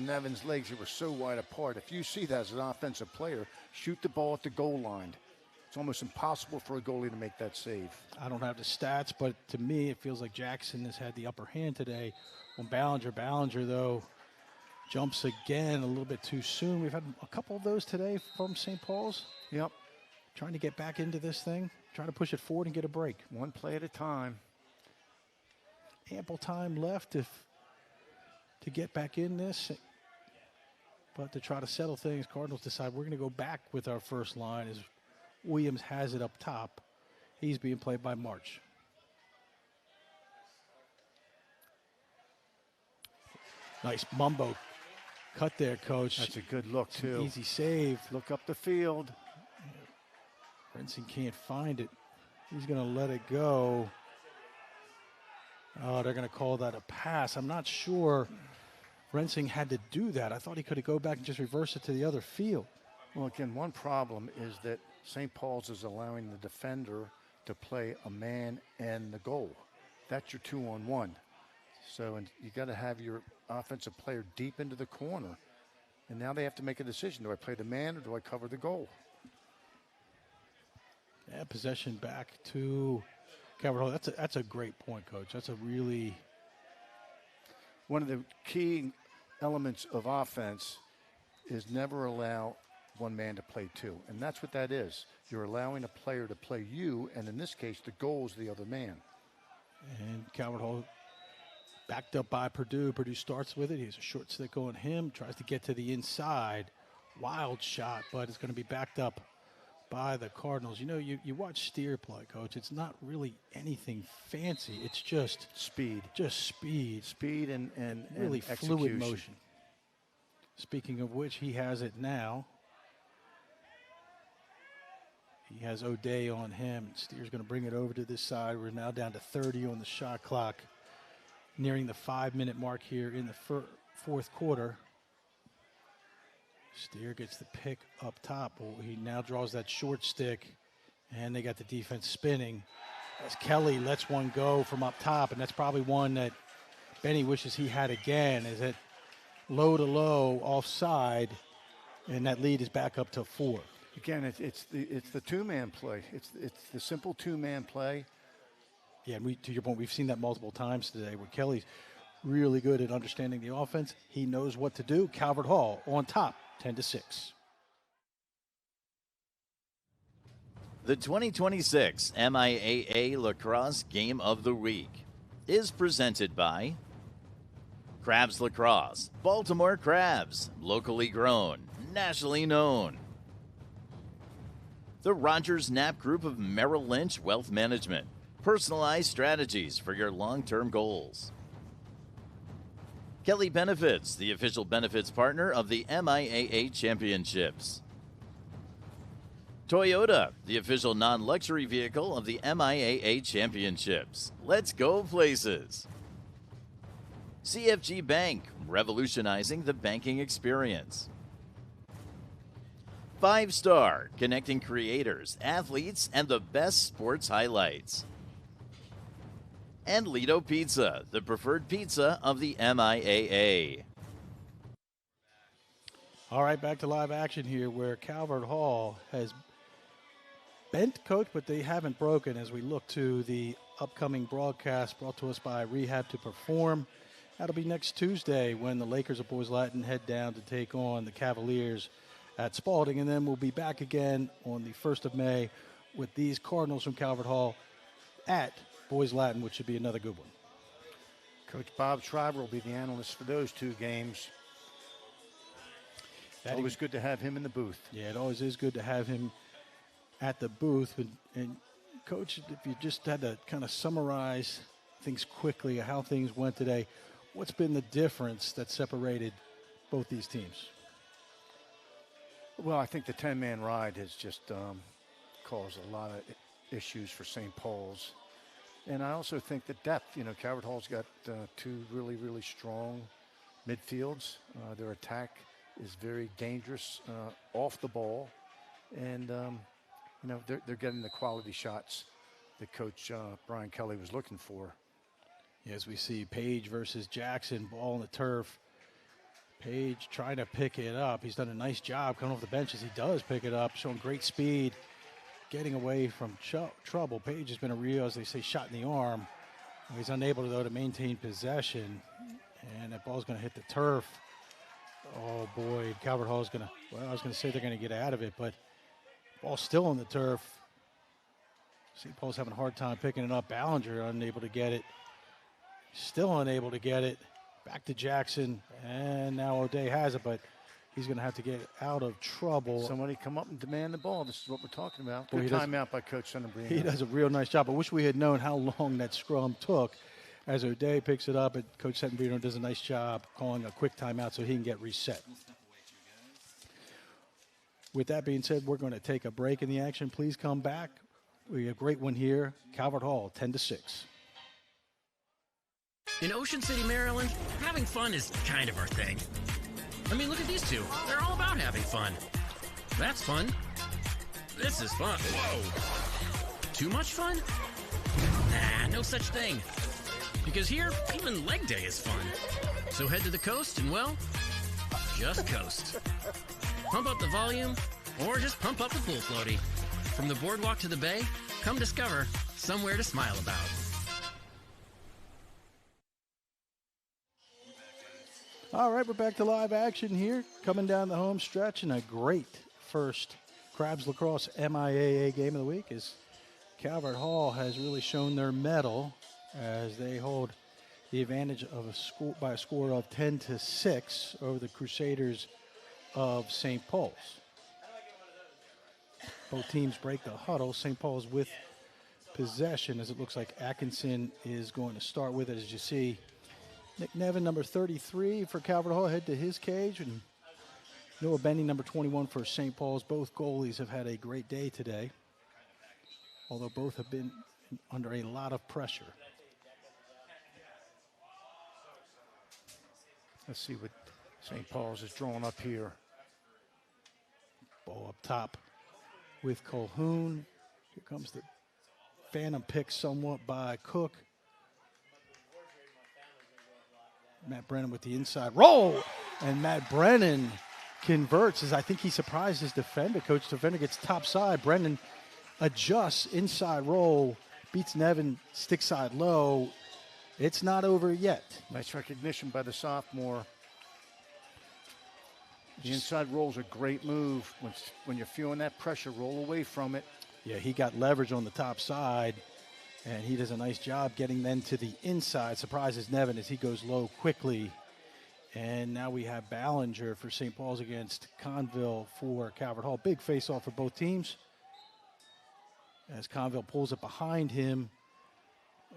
Nevin's legs. They were so wide apart. If you see that as an offensive player, shoot the ball at the goal line. It's almost impossible for a goalie to make that save. I don't have the stats, but to me, it feels like Jackson has had the upper hand today on Ballinger. Ballinger, though, jumps again a little bit too soon. We've had a couple of those today from St. Paul's. Yep. Trying to get back into this thing, trying to push it forward and get a break. One play at a time. Ample time left to get back in this. But to try to settle things, Cardinals decide we're going to go back with our first line as Williams has it up top. He's being played by March. Nice Mumbo cut there, Coach. That's a good look, too. Easy save. Look up the field. Brenson can't find it. He's going to let it go. Oh, they're going to call that a pass. I'm not sure Brenson had to do that. I thought he could have go back and just reverse it to the other field. Well, again, one problem is that St. Paul's is allowing the defender to play a man and the goal. That's your 2-on-1. So and you got to have your offensive player deep into the corner. And now they have to make a decision. Do I play the man or do I cover the goal? Yeah, possession back to Calvert Hall. That's a great point, Coach. That's a really... One of the key elements of offense is never allow one man to play two. And that's what that is. You're allowing a player to play you, and in this case, the goal is the other man. And Calvert Hall backed up by Purdue. Purdue starts with it. He has a short stick on him, tries to get to the inside. Wild shot, but it's going to be backed up by the Cardinals. You know, you watch steer play, Coach. It's not really anything fancy. It's just speed. Just speed. Speed and really and fluid motion. Speaking of which, he has it now. He has O'Day on him. Steer's going to bring it over to this side. We're now down to 30 on the shot clock, nearing the 5-minute mark here in the fourth quarter. Steer gets the pick up top. Well, he now draws that short stick, and they got the defense spinning as Kelly lets one go from up top, and that's probably one that Benny wishes he had again. Is it low to low offside, and that lead is back up to 4. Again, it's the two-man play. It's the simple two-man play. Yeah, and to your point, we've seen that multiple times today where Kelly's really good at understanding the offense. He knows what to do. Calvert Hall on top, 10-6. The 2026 MIAA Lacrosse Game of the Week is presented by Crabs Lacrosse, Baltimore Crabs, locally grown, nationally known. The Rogers Knapp Group of Merrill Lynch Wealth Management, personalized strategies for your long-term goals. Kelly Benefits, the official benefits partner of the MIAA Championships. Toyota, the official non-luxury vehicle of the MIAA Championships. Let's go places. CFG Bank, revolutionizing the banking experience. 5-Star, connecting creators, athletes, and the best sports highlights. And Lido Pizza, the preferred pizza of the MIAA. All right, back to live action here where Calvert Hall has bent, coach, but they haven't broken as we look to the upcoming broadcast brought to us by Rehab to Perform. That'll be next Tuesday when the Lakers of Boys Latin head down to take on the Cavaliers at Spalding, and then we'll be back again on the 1st of May with these Cardinals from Calvert Hall at Boys Latin, which should be another good one. Coach Bob Schreiber will be the analyst for those two games. Always good to have him in the booth. Yeah, it always is good to have him at the booth. And Coach, if you just had to kind of summarize things quickly, how things went today, what's been the difference that separated both these teams? Well, I think the 10-man ride has just caused a lot of issues for St. Paul's. And I also think the depth, Calvert Hall's got two really, really strong midfields. Their attack is very dangerous off the ball. And, they're getting the quality shots that Coach Brian Kelly was looking for. As we see Page versus Jackson, ball on the turf. Page trying to pick it up. He's done a nice job coming off the bench as he does pick it up, showing great speed, getting away from trouble. Page has been a real, as they say, shot in the arm. He's unable, though, to maintain possession, and that ball's going to hit the turf. Oh, boy, Calvert Hall's going to, well, I was going to say they're going to get out of it, but ball's still on the turf. St. Paul's having a hard time picking it up. Ballinger unable to get it. Still unable to get it. Back to Jackson, and now O'Day has it, but he's going to have to get out of trouble. Somebody come up and demand the ball. This is what we're talking about. Good timeout by Coach Senabrino. He does a real nice job. I wish we had known how long that scrum took as O'Day picks it up, and Coach Senabrino does a nice job calling a quick timeout so he can get reset. With that being said, we're going to take a break in the action. Please come back. We have a great one here. Calvert Hall, 10-6. In Ocean City, Maryland, having fun is kind of our thing. I mean, look at these two. They're all about having fun. That's fun. This is fun. Whoa. Too much fun? Nah, no such thing. Because here, even leg day is fun. So head to the coast and, well, just coast. Pump up the volume, or just pump up the pool floaty. From the boardwalk to the bay, come discover somewhere to smile about. All right, we're back to live action here. Coming down the home stretch, and a great first Crabs Lacrosse MIAA game of the week as Calvert Hall has really shown their mettle as they hold the advantage of by a score of 10-6 over the Crusaders of St. Paul's. Both teams break the huddle. St. Paul's with possession as it looks like Atkinson is going to start with it. As you see, Nick Nevin, number 33 for Calvert Hall, head to his cage. And Noah Benny, number 21 for St. Paul's. Both goalies have had a great day today. although both have been under a lot of pressure. Let's see what St. Paul's is drawing up here. Ball up top with Colhoun. Here comes the phantom pick somewhat by Cook. Matt Brennan with the inside roll, and Matt Brennan converts as I think he surprised his defender. Coach defender gets top side. Brennan adjusts, inside roll, beats Nevin, stick side low. It's not over yet. Nice recognition by the sophomore. The inside roll's a great move. When you're feeling that pressure, roll away from it. Yeah, he got leverage on the top side, and he does a nice job getting then to the inside. Surprises Nevin as he goes low quickly. And now we have Ballinger for St. Paul's against Conville for Calvert Hall. Big face-off for both teams as Conville pulls it behind him.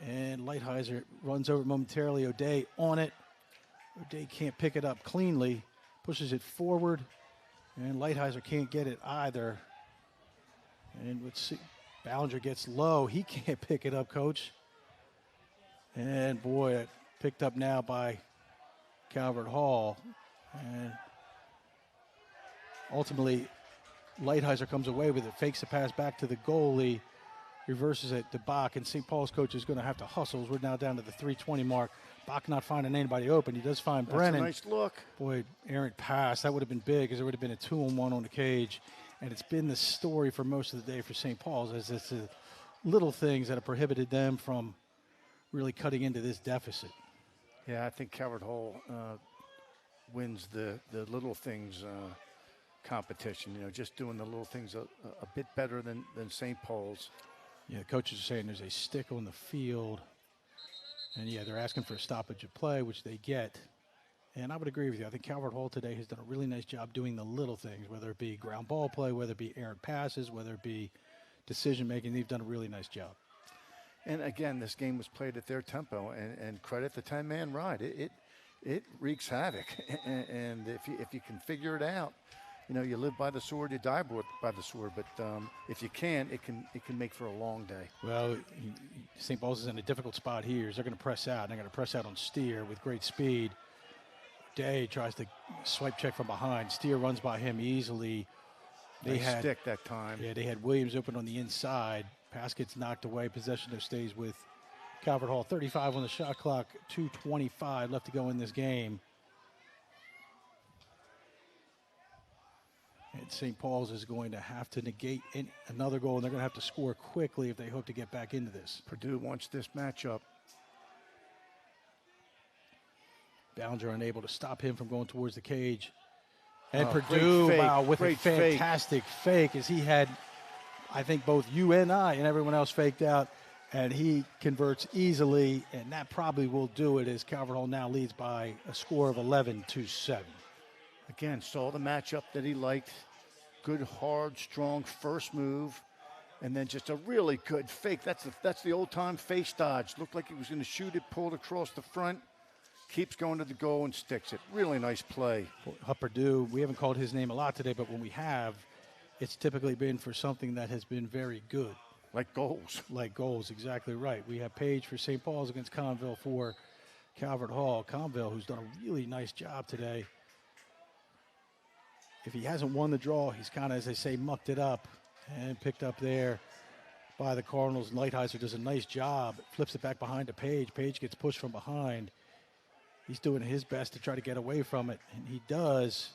And Lighthizer runs over momentarily. O'Day on it. O'Day can't pick it up cleanly. Pushes it forward. And Lighthizer can't get it either. And let's see. Ballinger gets low. He can't pick it up, Coach. And boy, it picked up now by Calvert Hall. And ultimately, Lighthizer comes away with it. Fakes the pass back to the goalie. Reverses it to Bach, and St. Paul's coach is going to have to hustle. We're now down to the 3:20 mark. Bach not finding anybody open. He does find Brennan. That's a nice look. Boy, errant pass. That would have been big because there would have been a 2-on-1 on the cage. And it's been the story for most of the day for St. Paul's as it's the little things that have prohibited them from really cutting into this deficit. Yeah, I think Calvert Hall wins the little things competition. You know, just doing the little things a bit better than St. Paul's. Yeah, the coaches are saying there's a stick on the field. And, yeah, they're asking for a stoppage of play, which they get. And I would agree with you. I think Calvert Hall today has done a really nice job doing the little things, whether it be ground ball play, whether it be errant passes, whether it be decision-making. They've done a really nice job. And, again, this game was played at their tempo, and credit the 10-man ride. It wreaks havoc. And if you can figure it out, you know, you live by the sword, you die by the sword. But if you can't, it can make for a long day. Well, St. Paul's is in a difficult spot here. They're going to press out. They're going to press out on Steer with great speed. Day tries to swipe check from behind. Steer runs by him easily. They had stick that time. Yeah, they had Williams open on the inside. Pass gets knocked away. Possession stays with Calvert Hall. 35 on the shot clock. 2:25 left to go in this game. And St. Paul's is going to have to negate another goal, and they're going to have to score quickly if they hope to get back into this. Purdue wants this matchup. Ballinger unable to stop him from going towards the cage. And Purdue, wow, with a fantastic fake as he had, I think, both you and I and everyone else faked out, and he converts easily, and that probably will do it as Calvert Hall now leads by a score of 11-7. Again, saw the matchup that he liked. Good, hard, strong first move, and then just a really good fake. That's the old-time face dodge. Looked like he was going to shoot it, pulled across the front, keeps going to the goal and sticks it. Really nice play. Purdue, we haven't called his name a lot today, but when we have, it's typically been for something that has been very good. Like goals. Like goals, exactly right. We have Page for St. Paul's against Conville for Calvert Hall. Conville, who's done a really nice job today. If he hasn't won the draw, he's kind of, as they say, mucked it up and picked up there by the Cardinals. Lighthizer does a nice job, flips it back behind to Page. Page gets pushed from behind. He's doing his best to try to get away from it, and he does.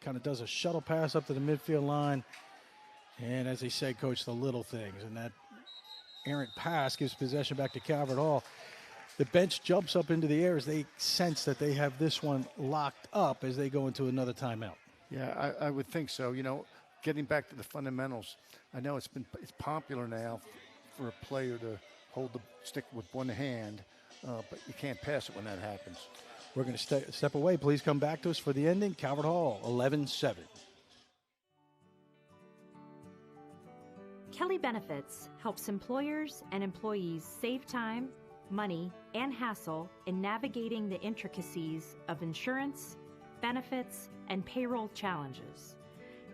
Kind of does a shuttle pass up to the midfield line. And as they say, Coach, the little things. And that errant pass gives possession back to Calvert Hall. The bench jumps up into the air as they sense that they have this one locked up as they go into another timeout. Yeah, I would think so. You know, getting back to the fundamentals, I know it's popular now for a player to hold the stick with one hand, but you can't pass it when that happens. We're going to step away. Please come back to us for the ending. Calvert Hall, 11-7. Kelly Benefits helps employers and employees save time, money, and hassle in navigating the intricacies of insurance, benefits, and payroll challenges.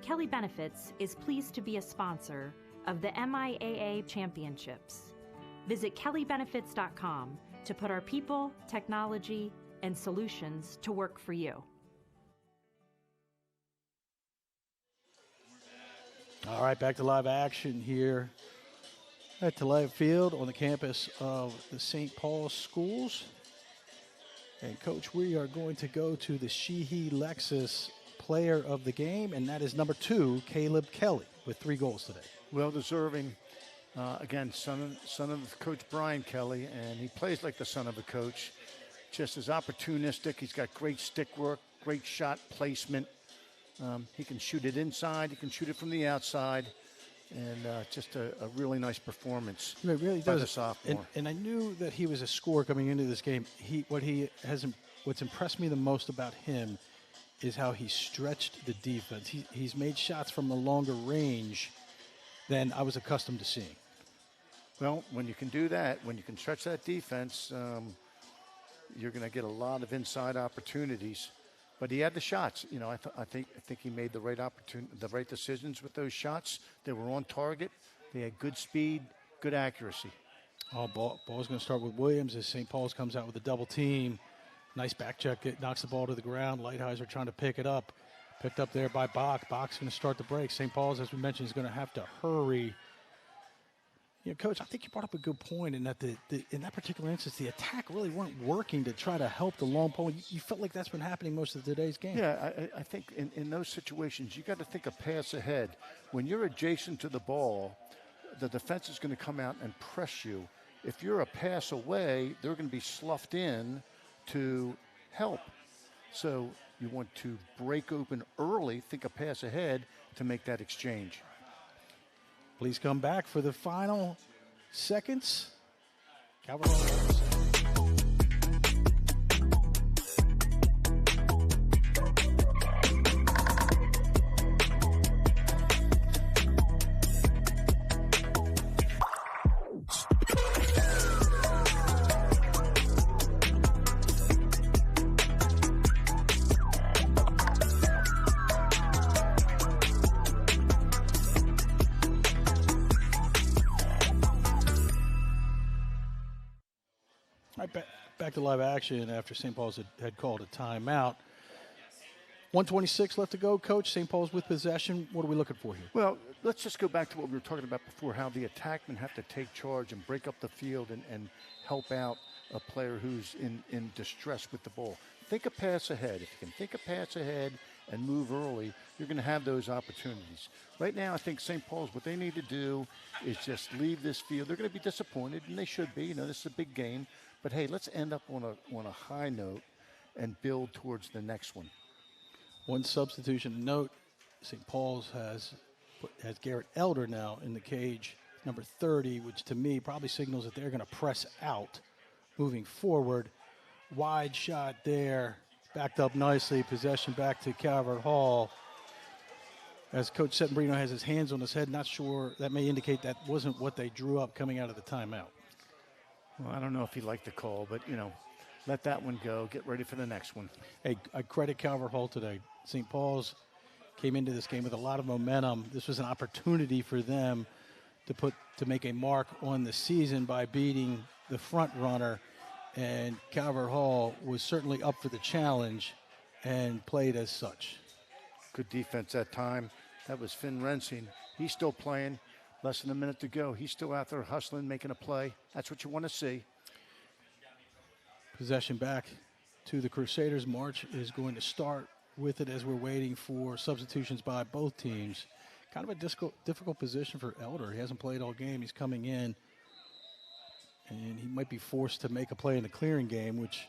Kelly Benefits is pleased to be a sponsor of the MIAA Championships. Visit kellybenefits.com to put our people, technology, and solutions to work for you. All right, back to live action here at Live Field on the campus of the St. Paul schools. And, Coach, we are going to go to the Sheehy Lexus player of the game, and that is number 2, Caleb Kelly, with 3 goals today. Well deserving. Again, son of Coach Brian Kelly, and he plays like the son of a coach. Just as opportunistic. He's got great stick work, great shot placement. He can shoot it inside. He can shoot it from the outside. And just a really nice performance by the sophomore. And I knew that he was a scorer coming into this game. What's impressed me the most about him is how he stretched the defense. He's made shots from a longer range than I was accustomed to seeing. Well, when you can do that, when you can stretch that defense, you're going to get a lot of inside opportunities. But he had the shots. You know, I think he made the right decisions with those shots. They were on target. They had good speed, good accuracy. Ball's going to start with Williams as St. Paul's comes out with a double team. Nice back check. It knocks the ball to the ground. Lighthizer trying to pick it up. Picked up there by Bach. Bach's going to start the break. St. Paul's, as we mentioned, is going to have to hurry. You know, Coach, I think you brought up a good point in that in that particular instance, the attack really weren't working to try to help the long pole. You felt like that's been happening most of today's game. Yeah, I think in those situations, you got to think a pass ahead. When you're adjacent to the ball, the defense is going to come out and press you. If you're a pass away, they're going to be sloughed in to help. So you want to break open early, think a pass ahead to make that exchange. Please come back for the final seconds. Calvert Hall. Back to live action after St. Paul's had called a timeout. 1:26 left to go. Coach, St. Paul's with possession. What are we looking for here? Well, let's just go back to what we were talking about before, how the attackmen have to take charge and break up the field and help out a player who's in distress with the ball. Think a pass ahead. If you can think a pass ahead and move early, you're going to have those opportunities. Right now, I think St. Paul's, what they need to do is just leave this field. They're going to be disappointed, and they should be. You know, this is a big game. But, hey, let's end up on a high note and build towards the next one. One substitution to note, St. Paul's has Garrett Elder now in the cage, number 30, which to me probably signals that they're going to press out moving forward. Wide shot there, backed up nicely, possession back to Calvert Hall. As Coach Settembrino has his hands on his head, not sure, that may indicate that wasn't what they drew up coming out of the timeout. Well, I don't know if he liked the call, but, you know, let that one go. Get ready for the next one. Hey, I credit Calvert Hall today. St. Paul's came into this game with a lot of momentum. This was an opportunity for them to make a mark on the season by beating the front runner, and Calvert Hall was certainly up for the challenge and played as such. Good defense that time. That was Finn Rensing. He's still playing. Less than a minute to go. He's still out there hustling, making a play. That's what you want to see. Possession back to the Crusaders. March is going to start with it as we're waiting for substitutions by both teams. Kind of a difficult position for Elder. He hasn't played all game. He's coming in, and he might be forced to make a play in the clearing game, which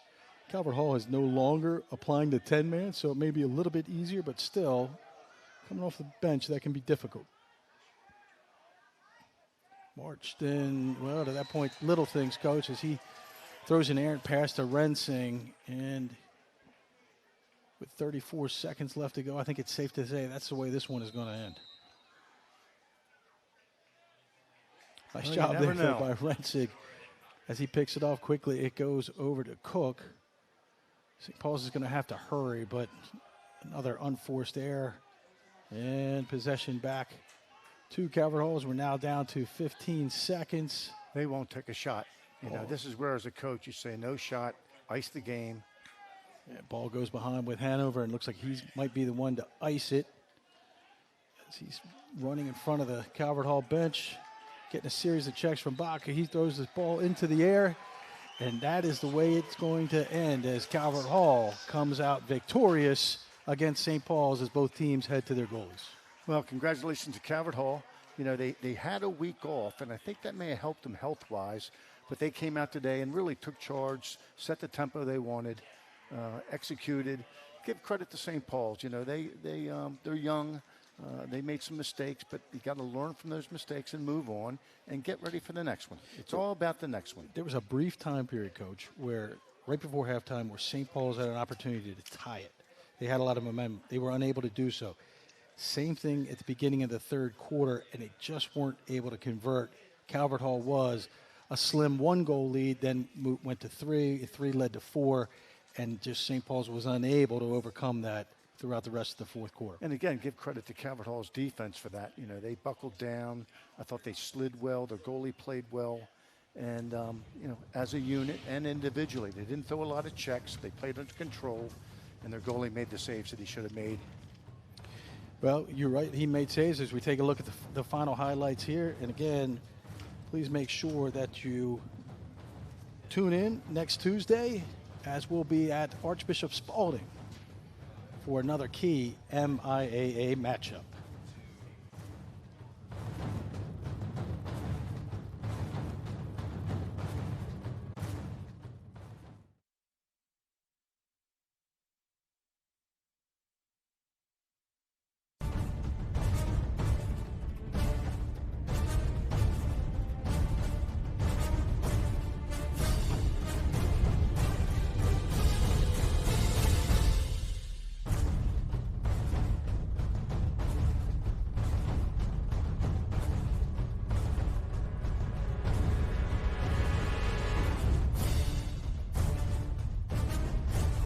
Calvert Hall is no longer applying the 10-man, so it may be a little bit easier, but still, coming off the bench, that can be difficult. March then, well, to that point, little things, Coach, as he throws an errant pass to Rensing, and with 34 seconds left to go, I think it's safe to say that's the way this one is going to end. Nice job there by Rensing. As he picks it off quickly, it goes over to Cook. St. Paul's is going to have to hurry, but another unforced error, and possession back two Calvert Halls. We're now down to 15 seconds. They won't take a shot. You know, this is where as a coach you say no shot, ice the game. Yeah, ball goes behind with Hanover and looks like he might be the one to ice it. As he's running in front of the Calvert Hall bench, getting a series of checks from Baca. He throws this ball into the air, and that is the way it's going to end as Calvert Hall comes out victorious against St. Paul's as both teams head to their goalies. Well, congratulations to Calvert Hall. You know, they had a week off, and I think that may have helped them health-wise, but they came out today and really took charge, set the tempo they wanted, executed. Give credit to St. Paul's. You know, they're young. They made some mistakes, but you got to learn from those mistakes and move on and get ready for the next one. It's all about the next one. There was a brief time period, Coach, where right before halftime where St. Paul's had an opportunity to tie it. They had a lot of momentum. They were unable to do so. Same thing at the beginning of the third quarter, and they just weren't able to convert. Calvert Hall was a slim 1-goal lead, then went to 3. 3 led to 4, and just St. Paul's was unable to overcome that throughout the rest of the fourth quarter. And again, give credit to Calvert Hall's defense for that. You know, they buckled down. I thought they slid well. Their goalie played well. And, you know, as a unit and individually, they didn't throw a lot of checks. They played under control, and their goalie made the saves that he should have made. Well, you're right. He made saves. As we take a look at the final highlights here. And again, please make sure that you tune in next Tuesday, as we'll be at Archbishop Spalding for another key MIAA matchup.